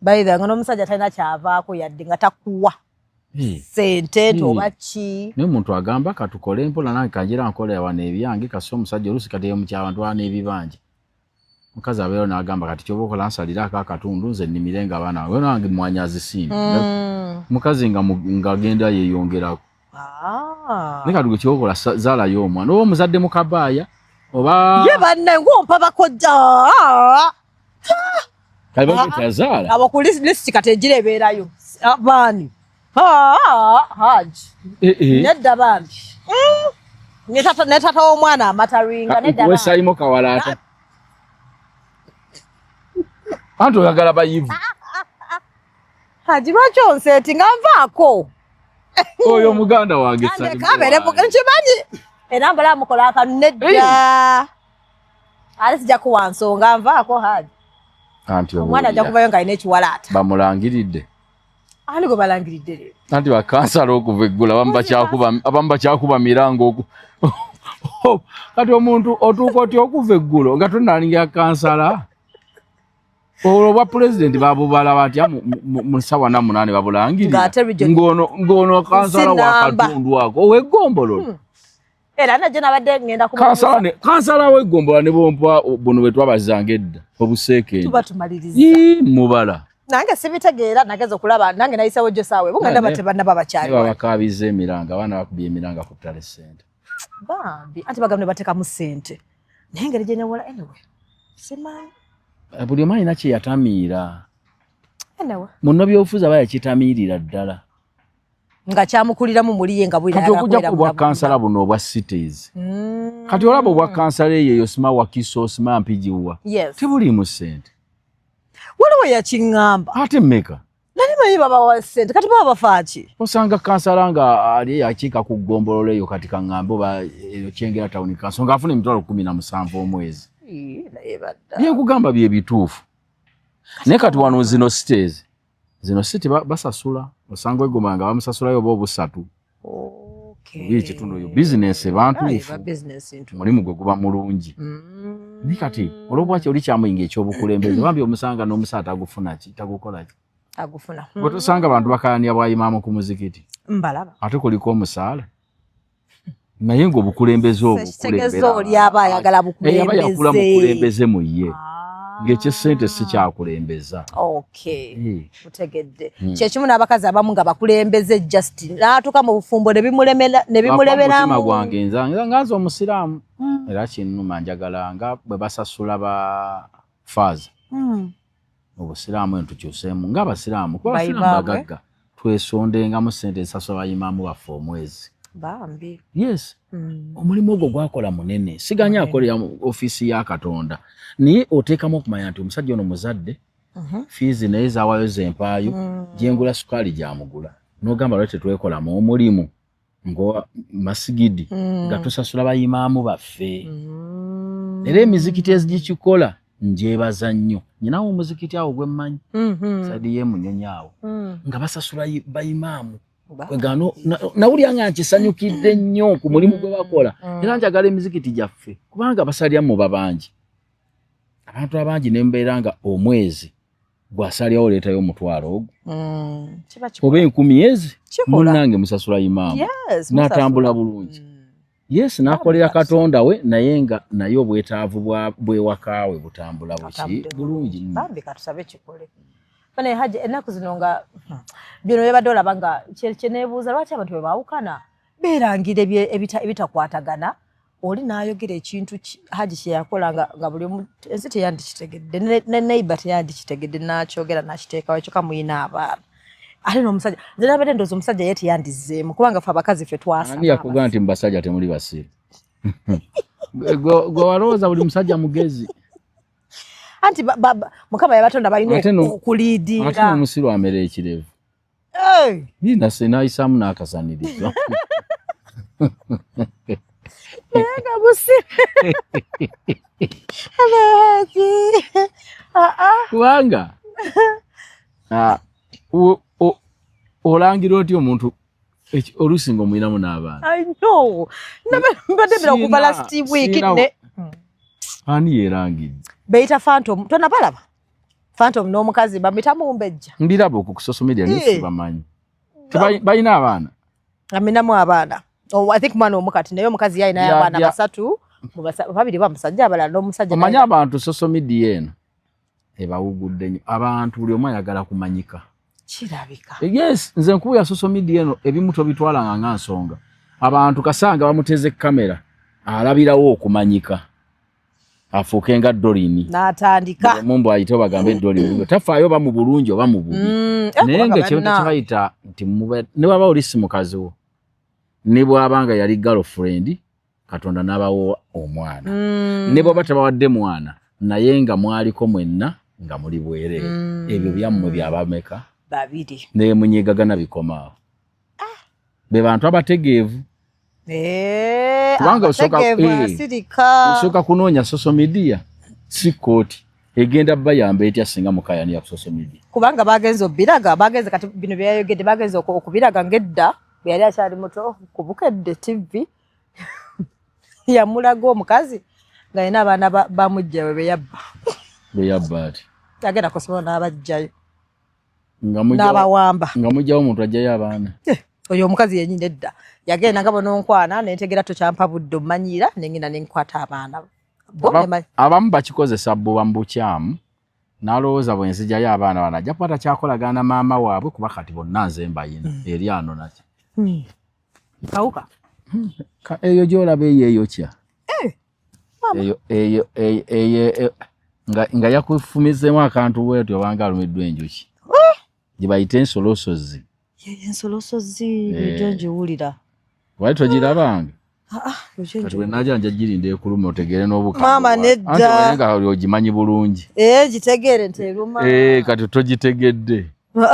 baitha nga n'omusajja talina kyavaako yadde nga takuwa sente toba ki naye omuntu agamba katukole mpola nange kanjira nkola wano ebyange kasi omusajja oluusi kati ye mukyabantu wana ebibanja mukazi abeero n'agamba kati kyoba okola nsaliraako akatundu nze nnimirenga abaana we nange mwanya azisimbi mukazi ng'agenda yeeyongerako naye kati gwe kyoba okola zaalayo omwana oba omuzadde mu kabaaya oba ye banne ng'ompa bakojja kale bageta yazaala abo ku lisiti kati egira ebeerayo baani Haji nedda bambi ne tata w'omwana amataringa nedda weesayimo kawalaata anti oyagala bayivu Haji lwaki onseeti nga nvaako oyo omuganda wange nkimanyi era mbala mukola akanu nedda ate sijja kuwa nsonga nvaako Haji omwana ajja kuvayo nga alina ekiwalaata bamulangiridde ani gwe balangiridde leero anti bakansala okuva eggulu abamu bakyakuba mirango kati omuntu otuuka oti okuva eggulo nga tonalinga kansala olwo bwa pulezidenti babubala batya mu ssaawa na 8 babulangirira ng'ono kansala wakatundu ako ow'eggombolola era najjo nabadde ngenda kansala w'eggombolola ne bompa buno bwe twabazanga edda obuseekende tuba tumaliriza mubala nange sibitegeera nageza okulaba nange nayisawo gyo saawe bunganda batebannaba bakyali babakabiza emiranga abaana bakubye emiranga ku ttale ssente bambi anti bagamba ne bateekamu ssente naye engeri gye newola anyway simanyi buli omu alina kye yatamiira anyway muno byobufuzi aba yakitamiirira ddala nga kyamukuliramu muliye nga kati okujja ku bwa kansala buno obwa cities kati olaba obwa kansala eyo osima Wakiso osima Mpijiwa tebuliimu ssente waliwo yakiŋŋamba ate mmeka nali manyi babawa ssente kati baba bafaaki osanga kansala nga ali yakiika ku ggombolola eyo kati kaŋŋambe oba Kyengera Town Council ng'afuna emitwalo 17 omwezi bye nkugamba bye bituufu naye kati wano zino city basasula osanga egoma nga bamusasulayo oba obusatu biri kitundu eyo bizinesi bantuufu mulimu gwe guba mulungi naye kati olwobwaki oli kyamuyinga ekyobukulembeze bambi omusanga n'omusaata agufuna ki tagukola ki agufuna bwe tosanga abantu bakayanira bwayimaamu ku muzikiti mbalaba ate kuliko omusaala naye ng'obukulembeze oli aba ayagala bukulembeze yakula mukulembeze mu ye ng'ekyesente si kyakulembeza utegedde kyekimu n'abakazi abamu nga bakulembeze Justin n'atuuka mu bufumbo ne bimulemeramu mutima gwange nga nze omusiraamu era kinnuma njagala nga bwe basasula ba faaza obusiraamu eno tukyuseemu ng'abasiraamu kuba abasiraamu bagagga twesondengamu ssente ensasula bayimaamu baffe omwezi bambi yes omulimu ogwo gwakola munene siganya akolera mu ofiisi ya Katonda naye oteekamu okumanya nti omusajja ono muzadde fiizi naye zaawayo zempaayo gyengula sukaali gyamugula n'ogamba lwaki tetwekolamu omulimu ngo masigidi nga tusasula bayimaamu baffe era emizikiti ezigikikola njebaza nnyo nyinawo omuzikiti awo gwe mmanyi sadi ye munyonyi awo nga basasula bayimaamu kwegano nawulira nga nkisanyukidde nnyo ku mulimu gwe bakola era njagala emizikiti gyaffe kubanga basalyamu babangi abantu abangi ne mbeera nga omwezi gwasalyawo leetayo omutwalo ogwo oba 10 ezi munnange musasula imaamu n'atambula bulungi n'akolera Katonda we naye nga naye obwetaavu bwewakaawe butambula bulungi bambi katusabe kikole bane Haji ennaku zino nga bino byebadde olaba nga kyeneebuuza lwaki abantu bwe baawukana beerangira ebitakwatagana oli n'ayogera ekintu Haji kye yakola nga buli ensi teyandikitegedde ne neighbor teyandikitegedde n'akyogera n'akiteekawo ekyo kamuyina abaana ate n'omusajja nze nabadde ndowooza omusajja ye teyandizzeemu kubanga ffe abakazi ffe twasaba ani yakugamba nti mbasajja temuli basiru gwe walowooza buli musajja mugezi anti Mukama yabatonda balina okuliidinga ate n'omusiru amera ekirevu nina senayisaamu n'akasanirizo Nenga musiru kubanga olangira otya omuntu olusinga omuyinamu n'abaana I know mbadde bira okuva last week ne ani yerangidde beyita Phantom tona balaba Phantom n'omukazi bamita Mumbejja mbiraba ku social media nisi bamanyi bayina abaana aminamu abaana I think mwana omukati naye omukazi yalina abaana basatu babiri bamusajja abalala n'omusajja omanyi abantu social media eno ebawugudde nnyo abantu buli omu ayagala kumanyika kirabika yes nze nkuya social media eno ebimu tobitwala nga nsonga abantu kasanga bamuteze kamera alabirawo okumanyika afuuke nga Dolini n'atandika mumbu ayite bagambe Dolini tafaayo ba mu bulungi oba mu bubi naye nga kyo tekibayita nti ne waba oli si mukazi wo ne bw'abanga yali girlfriend Katonda n'abawo omwana ne bw'aba tabawadde mwana naye nga mwaliko mwenna nga muli bwereere ebyo byammwe byabameka babiri ne munyegagana bikomaawo be bantu abategeevu kubanga osooka kunoonya social media si kooti egenda bayamba etya singa mukayani ya social media kubanga bagenze obiraga bagenze kati bino byayogedde bagenze okubiraga ngedda yali akyali muto kubukedde TV yamulaga omukazi nga yina abaana bamujja we beyabba ati agenda kusoma n'abajjayo n'abawamba nga mujjawo omuntu ajjayo abaana oyo omukazi yenyini edda yagenda nga bononkwana nentegera tokyampa budde omanyira nengina nenkwata abaana abamu bakikozesa bbuba mu bukyamu n'alowooza bwenzijjayo abaana bana ajja kuba takyakolagana maama waabwe kuba kati bonna nze mbayina eri ano nakyo kawuka eyo gy'olaba eyeyokya eyo nga yakufumizeemu akantu bwetyo obanga alumiddwa enjuki gye bayita ensolosozi ensolosozi ejo njiwulira wali togirabanga kati bwe najja nja girinda ekuluma otegere n'obukambwe maama nedda anti nga ogimanyi bulungi gitegere nti eruma kati togitegedde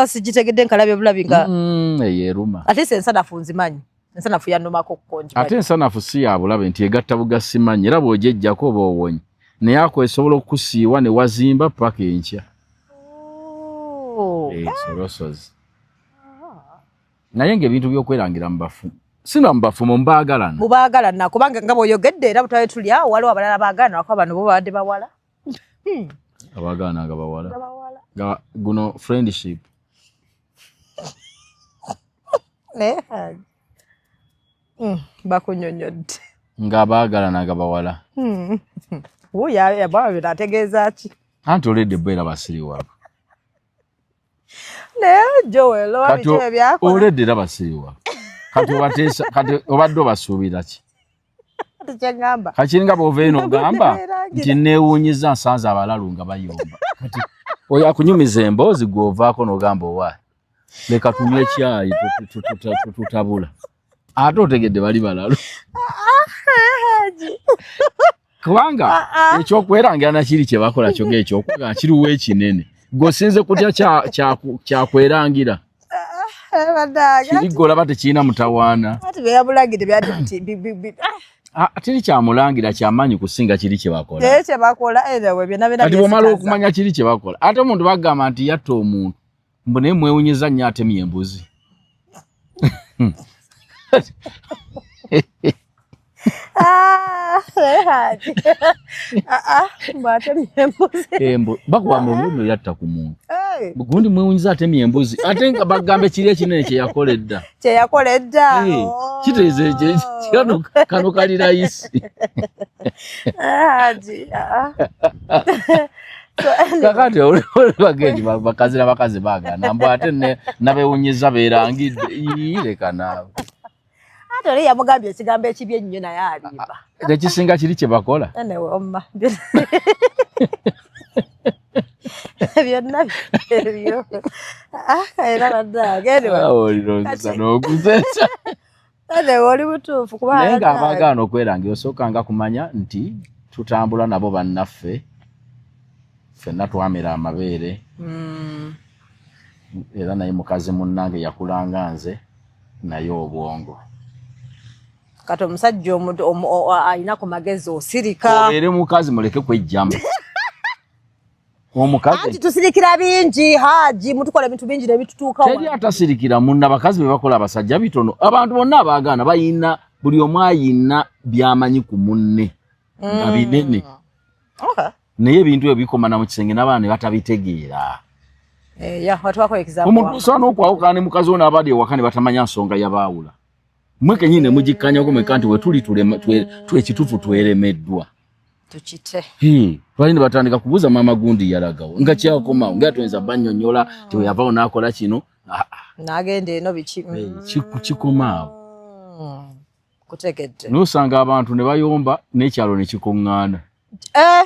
sigitegedde nkalabye bulabi nga eyo eruma ate ensanafu nzimanyi ensanafu yanumako kukonji ate ensanafu si ya bulabe nti egatta bugasimanyi era bw'ogyejjako oba owonye naye ako esobola okukusiiwa ne wazimba paka enkya solosozi naye ng'ebintu by'okwerangira mu bafumu sina mu bafumu mubaagalana kubanga nga bw'oyogedde era butwale tuli awo waliwo abalala baagalana wako bano bo babadde bawala abaagalana nga bawala nga guno friendship bakunyonyodde nga baagalana nga bawala yabawa binategeeza ki anti oledde bbeera basiri waabwe naye Joel wabityo ebyakola oledde era basiri waabwe kati obadde obasuubira ki kyengamba kakiringa bw'ova eno ogamba nti neewuunyiza nsanze abalalu nga bayomba kati oyo akunyumiza emboozi gw'ovaako n'ogamba owaayi leka tunywe ekyayi tutabula ate otegedde bali balalu kubanga ekyokwerangira nakiri kye bakola kyoga ekyokuga kiriwo ekinene gwosinze kutya kyakwerangira kiriggola bate kirina mutawaana tiri kyamulangira kyamaanyi kusinga kiri kye bakola kati bw'omala okumanya kiri kye bakola ate omuntu bagamba nti yatta omuntu mbu naye mwewunyiza nnyo atemye embuzi bakubamba omulimu yatta ku muntu gundi mwewunyiza atemye embuzi ate nga bagambe kiri ekinene kyeyakoledda kiteeze kano kali rayisi kakati bagendi bakazi n'abakazi baagana mbu ate nabewunyiza beerangidde leka naawe ate oli yamugambye ekigambo ekibi ennyo naye alimba ekisinga kiri kye bakola omma byonna ebyo era baddaage olirongisa n'okuzesa ate oli butuufu kuba naye ng'abaagaana okwerangira osookanga kumanya nti tutambula nabo bannaffe ffenna twamera amabeere era naye mukazi munnange yakulanga nze naye obwongo kati omusajja alina ku magezi osirika era mukazi muleke kwejjamu omukazi anti tusirikira bingi haji mutukola ebintu bingi nebitutuuka teri atasirikira munna abakazi be bakola abasajja bitono abantu bonna abaagaana bayina buli omu ayina byamanyi ku munne nga binene naye ebintu ebyo bikomana mu kisenge n'abaana ne batabitegeera omuntu osobola n'okwawukana ne mukazi ono abadde ewaka ne batamanya nsonga yabaawula mmwe kenyini ne mugikkanyaku meka nti we tuli ekituufu tweremeddwa tukite twali ne batandika kubuuza maama gundi yalagawo nga kyakomawo nga tuyinza bannyonnyola ti we yavaawo n'akola kino n'agenda eno biki kikomaawo kutegedde n'osanga abantu ne bayomba n'ekyalo ne kikuŋŋaana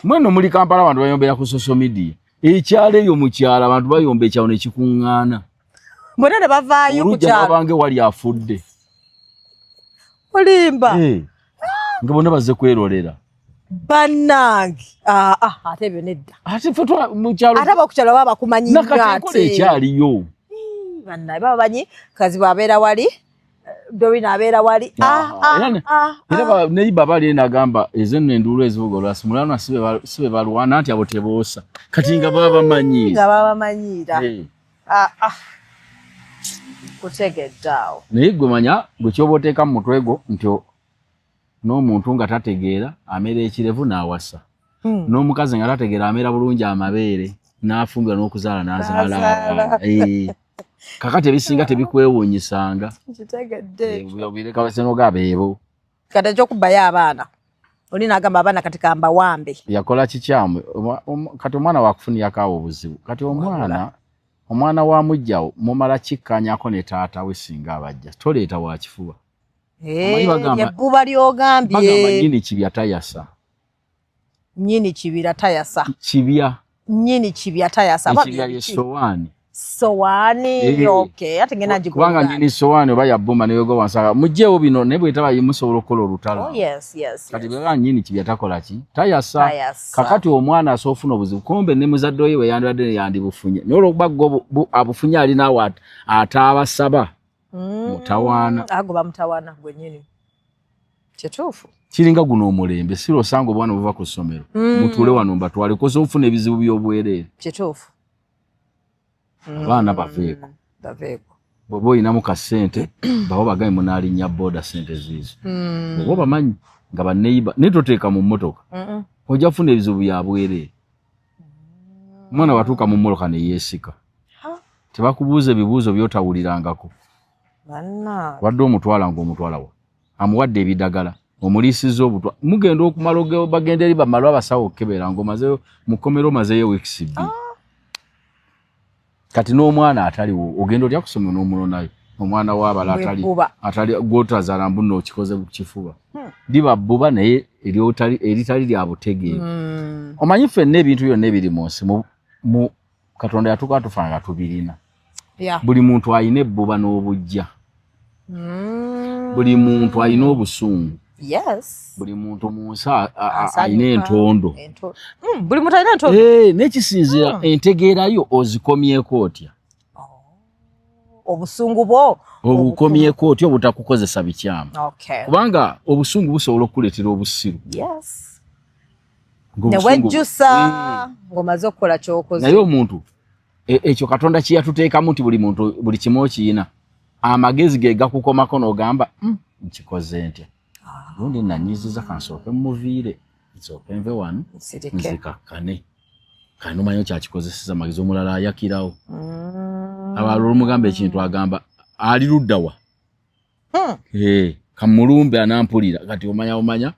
mweno muli Kampala abantu bayombera ku social media ekyalo eyo mu kyalo abantu bayomba ekyalo ne kikuŋŋaana bonna ne bavaayo ku kyalo bange wali afudde olimba nga bonna bazze kwerolera bannange ate ebyo nedda ate fe mu kyalo ate abakukyalo baba bakumanyi nakatekola ekyaliyo bannaye baba banyi kazi bwabeera wali Dorina abeera wali era neiba bali nagamba ezenno enduulu ezivuga olwasi mulwana sibe balwana nti abo teboosa kati nga baba bamanyiira kutegeddeawo naye gwe manya gwe kyoba oteeka mu mutwe gwo nti n'omuntu nga tategeera ameera ekirevu n'awasa n'omukazi nga tategeera ameera bulungi amabeere n'afumbira n'okuzaala n'azaala kakati ebisinga tebikwewuunyisanga bireka basenoga beebo kati ekyokubayo abaana oli n'agamba abaana kati kamba wambe yakola kikyamu kati omwana wakufuniyako awo obuzibu kati omwana wa mujjawo mumala kikkanyako ne taata we singa abajja toleeta wakifuba ebbuba lyogambye bagamba nnyini kibya tayasa nnyini kibira tayasa kibya nnyini kibya tayasa kibya yesowaani sowaani ate ngenda kubanga nnyini sowaani oba yabbuma newego wansaka mujjeewo bino naye bwetaba yimusobola okukola olutalo kati bweba nnyini kibya takola ki tayasa kakati omwana asoofuna obuzibu kumbe ne muzadde oyo weyandibadde neyandibufunye naye olwokuba abufunye alinaawo ataabasaba mutawaana agoba mutawaana gwennyini kituufu kiringa guno omulembe siro osanga obwana obuva ku ssomero mutuule wano mbatwale kosa ofuna ebizibu by'obwereere kituufu abaana baveeko bw'oba oyinamu kasente bawo bagambe munaalinnya booda sente ziizo oba bamanyi nga baneiba naye toteeka mu mmotoka ojja kufuna ebizibu bya bwereere omwana watuuka mu mmotoka ne yeesika tebakubuuza ebibuuzo by'otawulirangako wadde omutwala ng'omutwala wa amuwadde ebidagala omuliisiza obutwa mugenda okumala bagenda eri bamala abasawo okukebera ng'omazeyo mu kkomero omazeyo wiikisi bbiri kati n'omwana ataliwo ogenda otya kusoma n'omulonayo omwana waabala atali gwotazaala mbuno okikoze ku kifuba liba bbuba naye eritali lya butegeevu omanyi ffenna ebintu byonna ebiri mu nsi mu Katonda yatuuka tufanga tubirina buli muntu alina ebbuba n'obujja buli muntu alina obusungu buli muntu mu nsi alina entondo buli muntu alina entondo n'ekisinzira entegeerayo ozikomyeko otya obusungu bwo obukomyeko otya obutakukozesa bikyamu kubanga obusungu busobola okukuleetera obusiru newejjusa ng'omaze okukola ky'okoze naye omuntu ekyo Katonda kye yatuteekamu nti buli muntu buli kimu okiyina amagezi ge gakukomako n'ogamba nkikoze ntya gundi nanyiziza kansooke muviire nsooke nve wano nzikakkane kandi omanyi kyakikozeseza amagezi omulala ayakirawo abalala olumugamba ekintu agamba ali luddawa kamulumbe anampulira kati omanya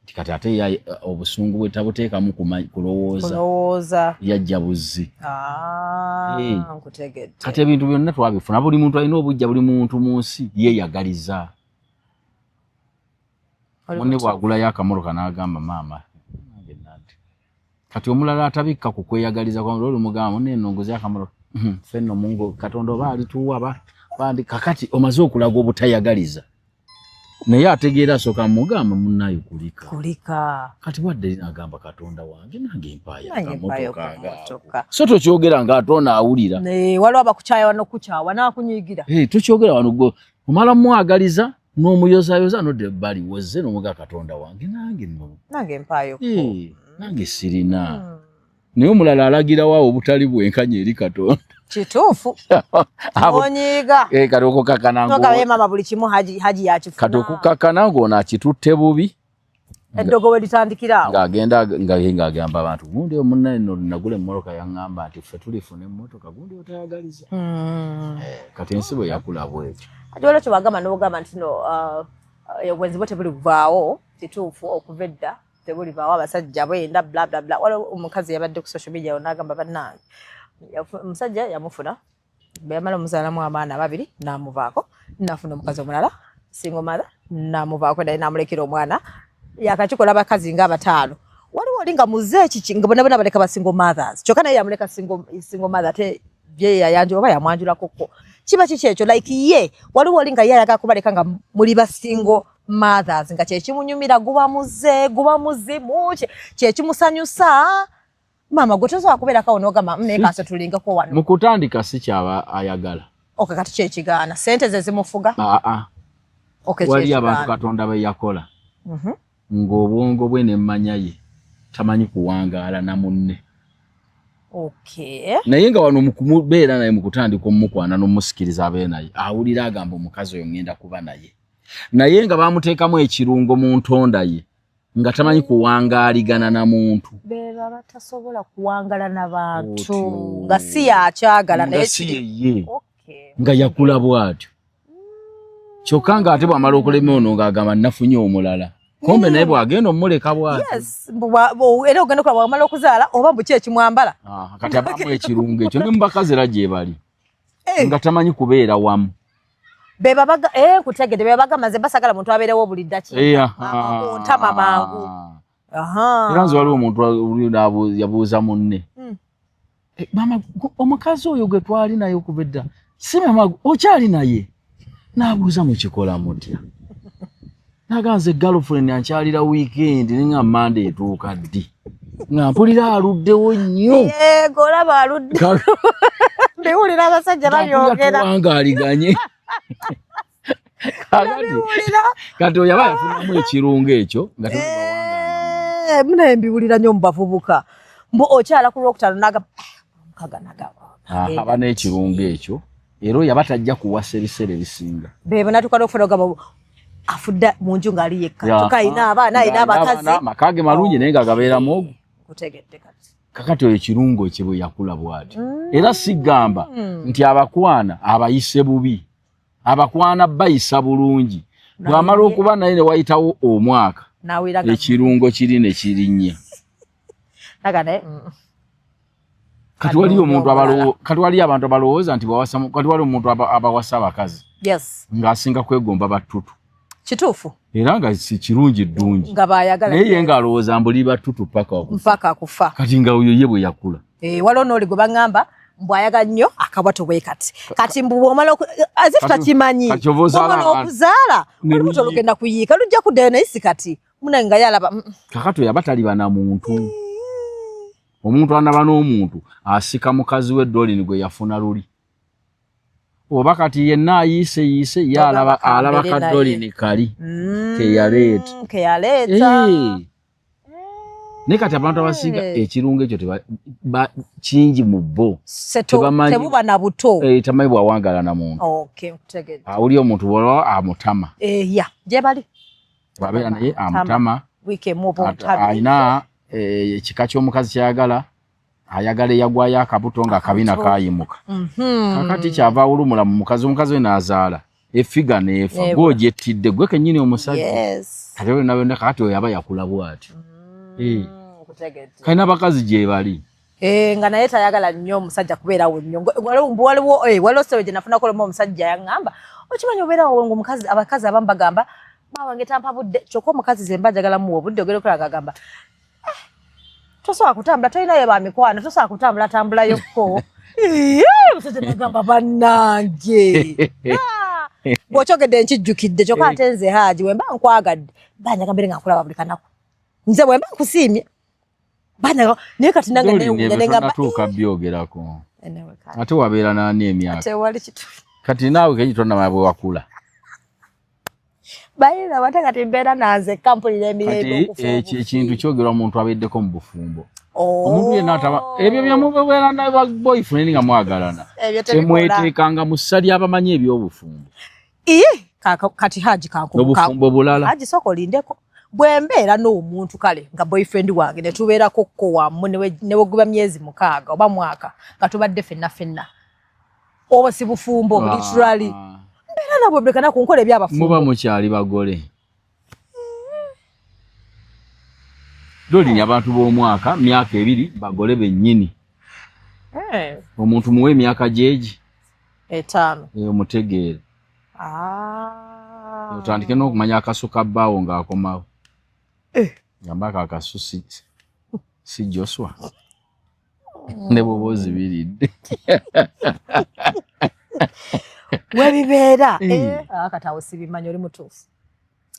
nti kati ate obusungu bwe tabuteekamu kulowooza yajja buzzi kati ebintu byonna twabifuna buli muntu alina obujja buli muntu mu nsi yeeyagaliza munne bwagula yakamoroka n'agamba maama nange nandi kati omulala atabikka ku kweyagaliza kwa lolo mugamba munne nongozi yakamoroka fenno mungu Katonda baali tuwa bandi kakati omaze okulaga obutayagaliza naye ategeera soka mugamba munnayo kulika kati wadde agamba Katonda wange nange mpaaya kamotoka so tokyogera nga atona awulira waliwo abakukyaya wano kukyawa n'akunyigira tokyogera wano gwe omala mwagaliza n'omuyozayoza nodde bali wozze n'omuga Katonda wange nange mpaayo nange sirina naye omulala alagira waawo obutali bwenkanya eri Katonda kituufu onyiga kati okukakana mama buli kimu haji yakifuna kati okukakana ng'ono akitutte bubi eddogo we litandikiraawo ng'agenda ng'agamba abantu gundi omunnaye nagula emmoloka yaŋŋamba nti ffe tulifuna emmotoka gundi otayagaliza kati ensi bwe yakula bwekyo ati olwekyo bagamba n'ogamba nti no obwenzi bwe tebuli buvaawo kituufu okuva edda tebuli vaawo abasajja bwenda bla bla bla waliwo omukazi yabadde ku social media n'agamba bannange omusajja yamufuna beyamala omuzaalamu abaana babiri n'amuvaako n'afuna omukazi omulala single mother n'amuvaako naye n'amulekera omwana yakakikola abakazi nga 5 waliwo oli nga muze ekiki nga bonna baleka ba single mothers kyokka naye yamuleka single mother ate bye yayanja oba yamwanjulakoko kiba kiki ekyo like ye waliwo oli nga ye ayaga kubaleka nga muli ba single mothers nga kyekimunyumira guba muze guba muzimu kyekimusanyusa mama gwe toza kubeera kawo n'ogamba mmekaase tulingako wano mukutandika si kyaba ayagala kati kyekigaana sente ze zimufuga wali abantu Katonda be yakola ng'obwongo bwe n'emmanya ye tamanyi kuwangaala na munne naye nga wano mukumubeera naye mukutandika omukwana n'omusikiriza abe naye awulira agamba omukazi oyo ngenda kuba naye nga bamuteekamu ekirungo mu ntonda ye nga tamanyi kuwangaaligana na muntu beba batasobola kuwangala na bantu nga si yakyagala naye ye nga yakula bwatyo kyokka nga ate bw'amala okulema ono ng'agamba nafunye omulala kombe naye bw'agenda omuleka bwatyo era ogenda okulaba bw'amala okuzaala oba mbuki ekimwambala kati abamu ekirungo ekyo ne mu bakazi era gye bali nga tamanyi kubeera wamu kutegede beba bagamaze basagala muntu abeerewo buli ddakiika ontama mangu era nze waliwo omuntu yabuuza munne mama omukazi oyo gwe twali naye okuva edda si mama okyali naye n'abuuza mukikola mutya naganze girlfriend ankyalira weekend nenga Monday etuuka ddi nga mpulira aluddewo nnyo olaba aludde mbiwulira abasajja babyogera tuwangaaliganye kati oyo aba yafunamu ekirungo ekyo nga munaye mbiwulira nnyo mu bavubuka mbu okyala ku lwokutaano aba n'ekirungo ekyo era oyo aba tajja kuwasa ebiseera ebisinga bebo natuuka n'okufuna ogamba afudde mu nju ng'ali yekka tukayina abaana ayina abakazi makage malungi naye nga gabeeramu ogwo kutegedde kati kakati oyo ekirungo kye bwe yakula bw'atyo era sigamba nti abakwana abayise bubi abakwana bayisa bulungi bw'amala okuba naye ne wayitawo omwaka ekirungo kiri ne kirinnya kati wali abantu abalowooza nti kati wali omuntu abawasa abakazi ng'asinga kwegomba battutu kituufu era nga si kirungi ddungi naye ye ng'alowooza mbuli battutu mpaka kufa kati nga oyo ye bwe yakula waliwo n'oli gwe baŋŋamba mbwayaga nnyo akabato bwe kati mbu bw'omala azifu takimanyi bw'omala okuzaala olubuto lugenda kuyiika lujja kuddayo naye si kati munaye nga yalaba kakati oyo aba taliba na muntu omuntu anaba n'omuntu asika mukazi we dolini gwe yafuna luli oba kati yenna ayiise ye alaba ka dolini kali keyaleeta naye kati abantu abasinga ekirungo ekyo kingi mu bo tebuba na buto tamanyi bwawangala na muntu awuli omuntu bwolwa amutama gye bali bwabeera naye amutama alina ekika ky'omukazi kyayagala ayagala eyagwayo akabuto nga akabina kayimuka kakati kyava awulumula mu mukazi omukazi we n'azaala efiga neefa gw'ogyettidde gwe kennyini omusajja kati we nawe kakati oyo aba yakula bw'atyo kalina bakazi gye bali nga naye tayagala nnyo omusajja kubeerawo nnyo waliwo sewe gye nafunako olemu omusajja yaŋŋamba okimanyi obeerawo ng'omukazi abakazi abamu bagamba bawange tampa budde kyokka omukazi ze mba njagala muwa obudde ogere okola agamba tosobola kutambula tolinayo bamikwano tosobola kutambula tambulayo musajja nagamba bannange bw'okyogedde nkijjukidde kyokka ate nze Haji bwe mba nkwagadde banyaga mbere nga nkulaba buli kanaku nze bwe mba nkusiimye banyaga naye kati nange natuuka byogerako ate wabeera n'ani emyaka tewali kitu kati naawe kenyitonna bwe wakula bayina bate kati mbeera nanze kampulira emirembe okufumba ekintu kyogerwa omuntu abeddeko mu bufumbo omuntu yenna ataba ebyo byemubeera na boyfriend nga mwagalana temweteekanga mu ssa ly'abamanyi eby'obufumbo kati Haji obufumbo bulala Haji soko lindeko bwe mbeera n'omuntu kale nga boyfriend wange ne tubeerako ko wamu ne weguba myezi 6 oba mwaka nga tubadde ffenna oba si bufumbo literally mbeera nabwe bulekana kunkola ebyabafumbo muba mukyali bagole dolinya abantu b'omwaka myaka 2 bagole bennyini omuntu muwe emyaka gyegi 5 omutegeere otandike n'okumanya akasu ka bbaawo ng'akomawo gamba akasu si Joshua ne bwoba ozibiridde webibeera akatawo sibimanyi oli mutuufu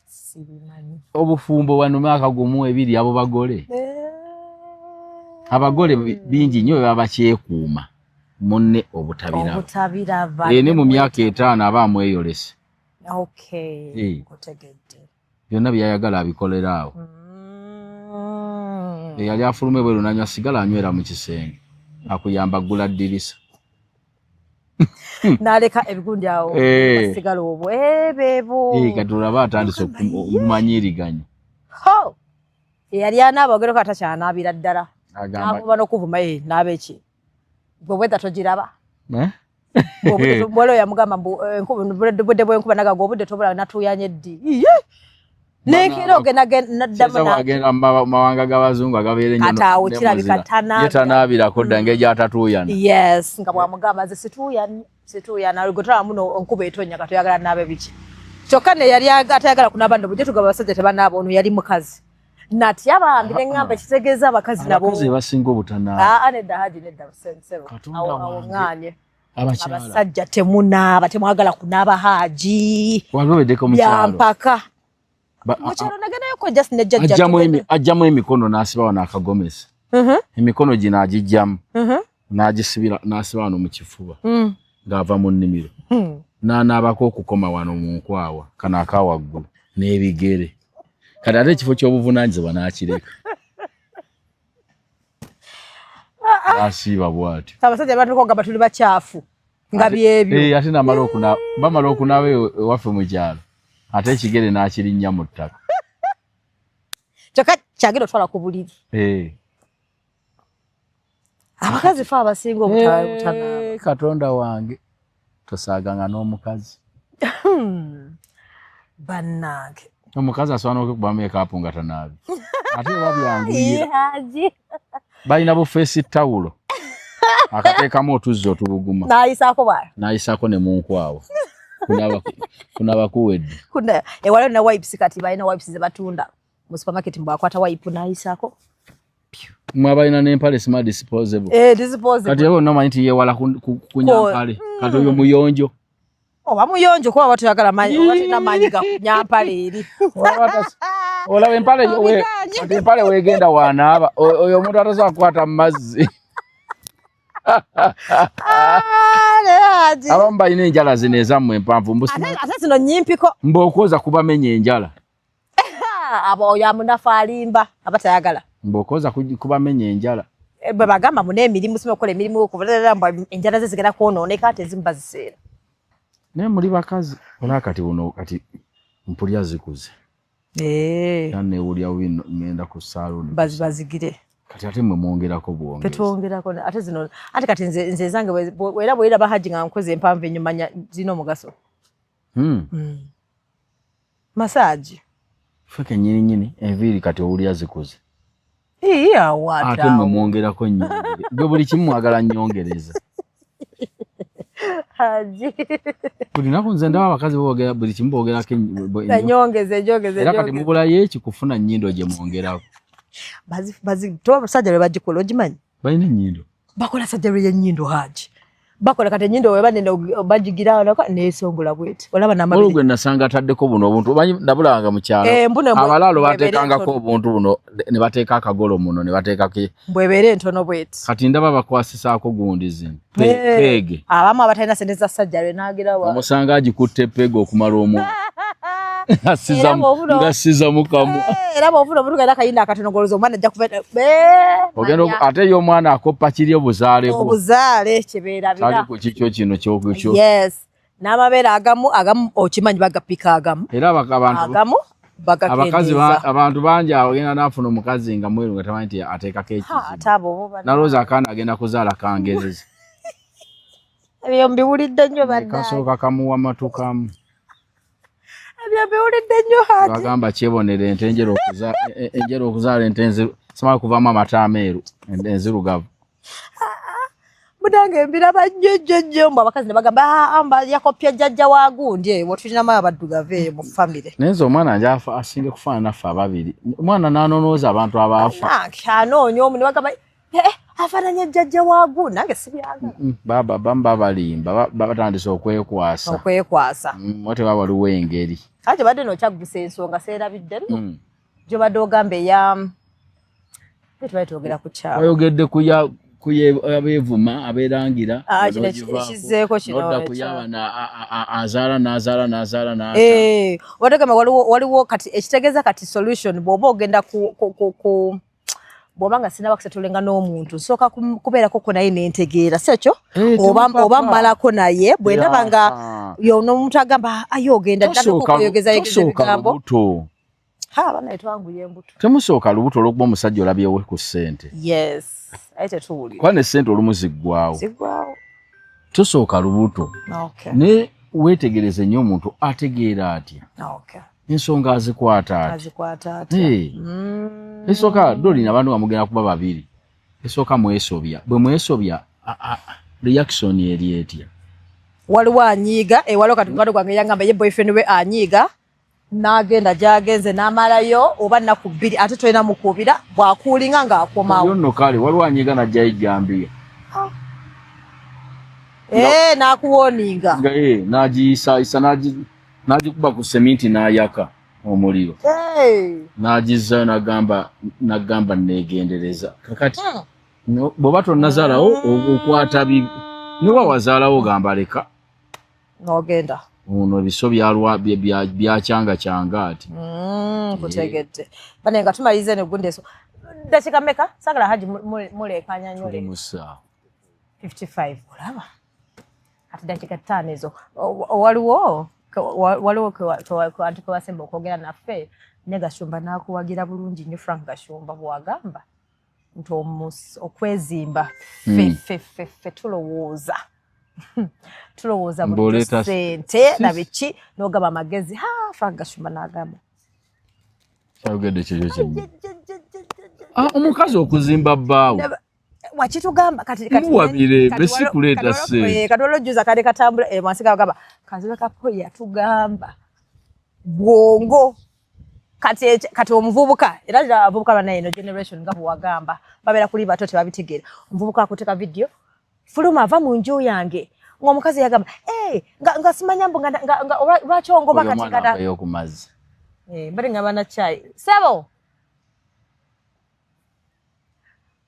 sibimanyi obufumbo wano myaka gumu 2 abo bagole abagole bingi nnyo baba bakyekuuma munne obutabiraba ne mu myaka 5 aba amweyolese kutegedde byonna byayagala abikolera awo yali afulume bwe lunanywa sigala anywera mu kisenge akuyamba gula ddirisa naleka ebigundi awo basigala obwo bebo kati olaba atandise okumanyiriganya yali anaaba ogero kata kyanaabira ddala avuba n'okuvuma n'abeki gwe weda togiraba bwolo yamugamba budde bwenkuba nagaga obudde tobula natuyanye ddi nekera ogenagenda mawanga g'abazungu agabeere nnyo ataawo kirabika tanaabirako dda ngeri gy'atatuyana yes nga bwamugamba nze situyana gotala muno onkuba etonya katoyagala naabe biki kyokka ne yali atayagala kunaaba nno bujje tugaba abasajja tebanaaba ono yali mukazi nati abambi neŋŋamba kitegeeza abakazi nabo abakozi basinga obutanaaba nedda Haji nedda awo ŋŋanye abasajja temunaaba temwagala kunaaba Haji yampaka mukyalo nagendayoko just nejjajja ajjamu emikono n'asiba wano akagomesi emikono gino agijjamu n'agisibira n'asiba wano mu kifuba ng'ava mu nnimiro n'anaabako okukoma wano mu nkwawa kano akawaggulu n'ebigere kati ate ekifo ky'obuvunaanyizibwa n'akireka asiiba bw'atyo abasajja batugamba tuli bakyafu nga byebyo ate bamala okunaaba ewaffe mu kyalo ate ekigere n'akirinnya mu ttaka kyokka kyagenda otwala ku buliri abakazi fe abasinga obutanaaba Katonda wange tosaaganga n'omukazi bannange omukazi asobola n'okukuba makeup nga tanaabi ate babyanguyira balina bu face tawulo akateekamu otuzzi otubuguma n'ayisaako ne mu nkwawa kunaba kuwedde ewala na wipes kati balina wipes ze batunda mu supermarket mbwakwata wipe n'ayisaako mwe balina n'empale smart disposable kati ewe nomanyi nti yeewala kunyampale kati oyo muyonjo oba muyonjo kuba batuyagala manyi obatina manyi gakunyampale eri olaba empale weegenda wanaaba oyo omuntu atasobola kukwata mu mazzi abamu balina enjala zino ezammwe empanvu ate zino nyimpiko mb'okwoza kubamenya enjala abo oyo amunafu alimba abatayagala mb'okwoza kubamenya enjala bwe bagamba muna emirimu sima okukola emirimu okubalala mbw enjala ze zigenda kwonooneka ate ezimu baziseera naye muli bakazi olaba kati buno kati mpulya zikuze nanneewulya bubi ngenda ku saaluni bazigire kati ate mwe mwongerako bwongezi petwongerako ate zino ate kati nze zange era bwiraba Haji nga nkoze empanvu ennyo manya zirina omugaso masaagi feke nyini enviiri kati owulya zikuze awata ate mwe mwongerako nnyongere gwe buli kimu mwagala nnyongereza Haji. Kulina kunze ndaba abakazi boogera buli kimu boogerako nyongeze era kati mubulayo ekikufuna nnyindo gye mwongerako. Bazi to abasajja bagikola ogimanyi? Balina ennyindo. Bakola sajja y'ennyindo Haji. Bakola kati ennyindo we banene bagigira n'esongola bweti. Olaba n'amabiri. Olugwe nasanga ataddeko buno obuntu omanyi ndabulanga mu kyalo. Abalaalo bateekangako obuntu buno ne bateeka akagolo muno ne bateekako. Bwebere ntono bweti. Kati ndaba bakwasisaako gundi zino. Peege. Abamu abatalina sente za sajja lwe n'agira wa. Omusanga agikutte peege okumala omu. Ngasiza mukamu. Era bw'ofuna omuntu gayina akayinda akatono goloza omwana ajja kuveta. Ogenda ate yo omwana akoppa kiri obuzaale bwo. Obuzaale kibeera bira. Kali ku kikyo kino kyokyo. Yes. N'amabeere agamu okimanyi bagapika agamu. Era abantu agamu bagakendeza. Abantu bangi agenda n'afuna omukazi nga mweru nga tamanyi nti ateekako ekizibu. Nalooza akaana agenda kuzaala kangereza. Ebyo mbiwulidde nnyo badde. Kasooka kamuwa matukamu. Biwulidde nnyo Haji. Bagamba kyebonera ente enjera okuzaala ente enziru. Samala kuvaamu amata ameeru enzirugavu. Mudange mbiraba nnyo mbu abakazi ne bagamba amba yakopya jjajja wa gundi tulinamu abaddugavu mu famire. Naye omwana nje asinga kufaanana naffe ababiri. Omwana n'anonooza abantu abaafa. Anoonya omu ne bagamba afaananya jjajja wa gundi nange sibyagala. Bamu babalimba batandise okwekwasa. Wate baba waliwo engeri. Kati badde n'okyagusa ensonga seerabidde nno. Gye badde ogamba twayogera ku kyalo. Wayogedde abeevuma abeerangira. Kizeeko kino. Nodda kuyaba n'azaala. Wadegamba waliwo kati ekitegeeza kati solution bw'oba ogenda bw'oba nga sinaba kusetulenga n'omuntu nsooka kubeerako naye n'entegeera si ekyo oba mmalako naye bwe ndaba nga n'omuntu agamba ayogenda ddala okuyogeza ebigambo. Banaye twanguye embuto. Temusooka lubuto olw'okuba omusajja olabyewo ku ssente. Yes. Aye tetuwulira. Kuba ne ssente olumu ziggwawo. Tosooka lubuto. Ne weetegereze nnyo omuntu ategeera atya. Ensonga azikwata atya. Esooka dolina abantu bamugenda kuba babiri. Esooka mwesobya. Bwe mwesobya reaction eri etya. Waliwo anyiiga waliwo kati mugado gwange yangamba ye boyfriend we anyiiga. N'agenda gy'agenze n'amalayo oba nnaku bbiri ate tolina mukubira bw'akuulinga ng'akomawo. Yo nno kale waliwo anyiiga n'ajja yijjambiya. N'akuwooninga. N'agiyisaayisa n'agikuba ku seminti n'ayaka omuliro. N'agizzayo n'agamba neegendereza. Kakati bw'oba tonnazaalawo okwata niwa wazaalawo gamba leka. N'ogenda. Uno ebiso byakyanga ati. Kutegedde. Bane nga tumalize ne gundi eso. Dakika meka? Sagala Haji mulekanya nnyo le. 55. Olaba. Ati dakika 5 ezo. Waliwo ko wasemba okwogera naffe ne Gashumba n'akuwagira bulungi nnyo Frank Gashumba bwagamba nti okwezimba ffe tulowooza. Tulowooza buli ssente na biki n'ogaba amagezi Frank Gashumba n'agamba. Kyayogedde kyo kimu. Omukazi okuzimba bbaawo. Wakitugamba kati muwabire besi kuleeta ssente. Kati olwojjuza kale katambula mwansi gagamba Kazibe Kapo yatugamba bwongo. Kati omuvubuka era abavubuka bana eno generation nga bwagamba babeera kuli bato tebabitegeera. Omuvubuka akuteka video fuluma ava mu nju yange ng'omukazi yagamba nga simanya mbu nga lwaki ongoba kati kata yokumazi mbali nga bana chai sebo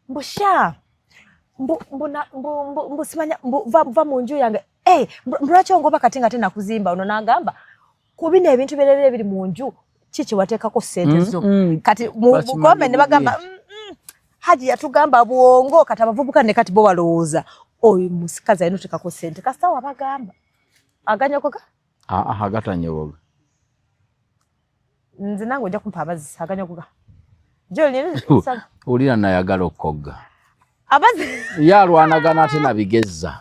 mbusha mbu simanya va mu nju yange lwaki ongoba kati nga tena kuzimba ono n'agamba kubina ebintu birere biri mu nju kiki wateekako ssente zo kati mu kombe ne bagamba Haji yatugamba bwongo kati abavubuka ne kati bo balowooza oyo musikazi ayina oteekako ssente kasita wabagamba aganyogoga agatanyogoga nze nange ojja kumpa amazzi aganyogoga olira nayagala okogga amazzi yalwanagana ate nabigezza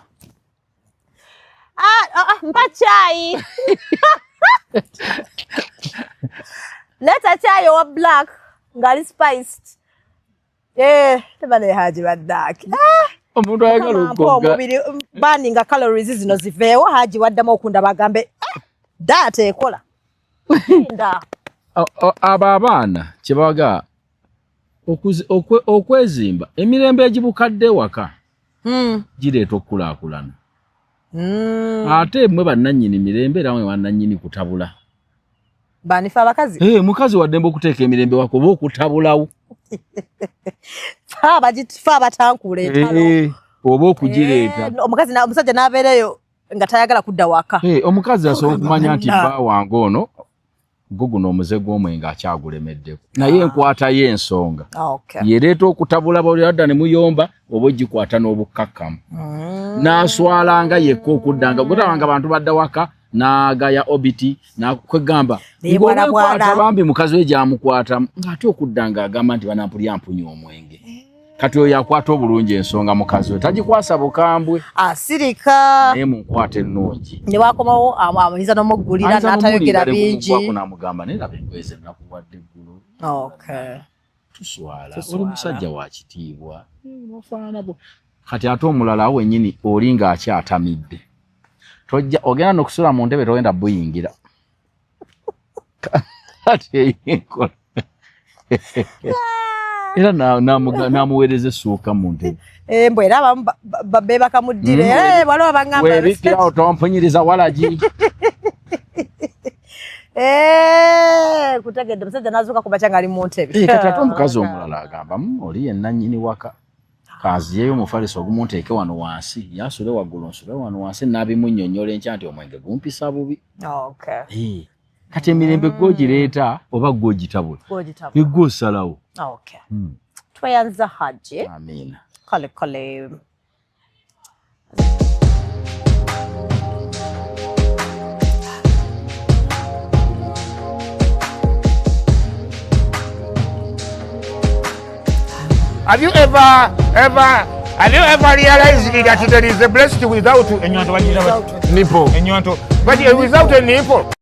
mpa chai leta chai owa black ngali spiced tebale Haji baddaki omuntu ayagala okugga banninga calories zino ziveewo Haji waddamu okunda bagambe data ekola abo abaana kyebaga okwezimba emirembe egibukadde waka gireeta okukulaakulana ate mwe bannannyini mirembe era mwe bannannyini kutabula banifa abakazi mukazi waddembe okuteeka emirembe wako oba okutabulawo fa batankuleetalo oba okugireeta omusajja n'abeereyo nga tayagala kudda waka omukazi asobola okumanya nti bba wange ono guno omuze gw'omwenge akyagulemeddeko naye enkwatayo ensonga yereeta okutabula balyadda ne muyomba oba ogikwata n'obukkakkamu n'aswalanga yekka okuddanga gutabanga abantu badda waka n'agaya obiti nakwegamba ng'olwekwata bambi mukazi we gyamukwata ng'ate okuddanga agamba nti banampulya mpunya omwenge kati oyo akwata obulungi ensonga mukazi we tagikwasa bukambwe asirika naye munkwata ennungi ne wakomawo ayinza n'omuggulira n'atayogera bingi namugamba naye laba engoye nakuwadde eggulu tuswala oli musajja wa kitiibwa kati ate omulala wennyini oli ng'akyatamidde tojja ogenda n'okusula mu ntebe togenda buyingira kati enkola era namuweereza essuuka mu ntebe mbwe era abamu beebakamuddire waliwo bagamba weebikirawo tompunyiriza walagi kutegedde musajja n'azuuka ku makya ng'ali mu ntebe kati ate omukazi omulala agamba oli ye nannyini waka kaziyeyo omufaliso ogumunteeke wano wansi yasule waggulu nsule wano wansi n'abimunnyonnyola enkya nti omwenge gumpisa bubi kati emirembe gw'ogireeta oba gw'ogitabula egwe osalawo tweyanza Haji amiina kale Have you ever realized that there is a breast without a nipple? Without a nipple.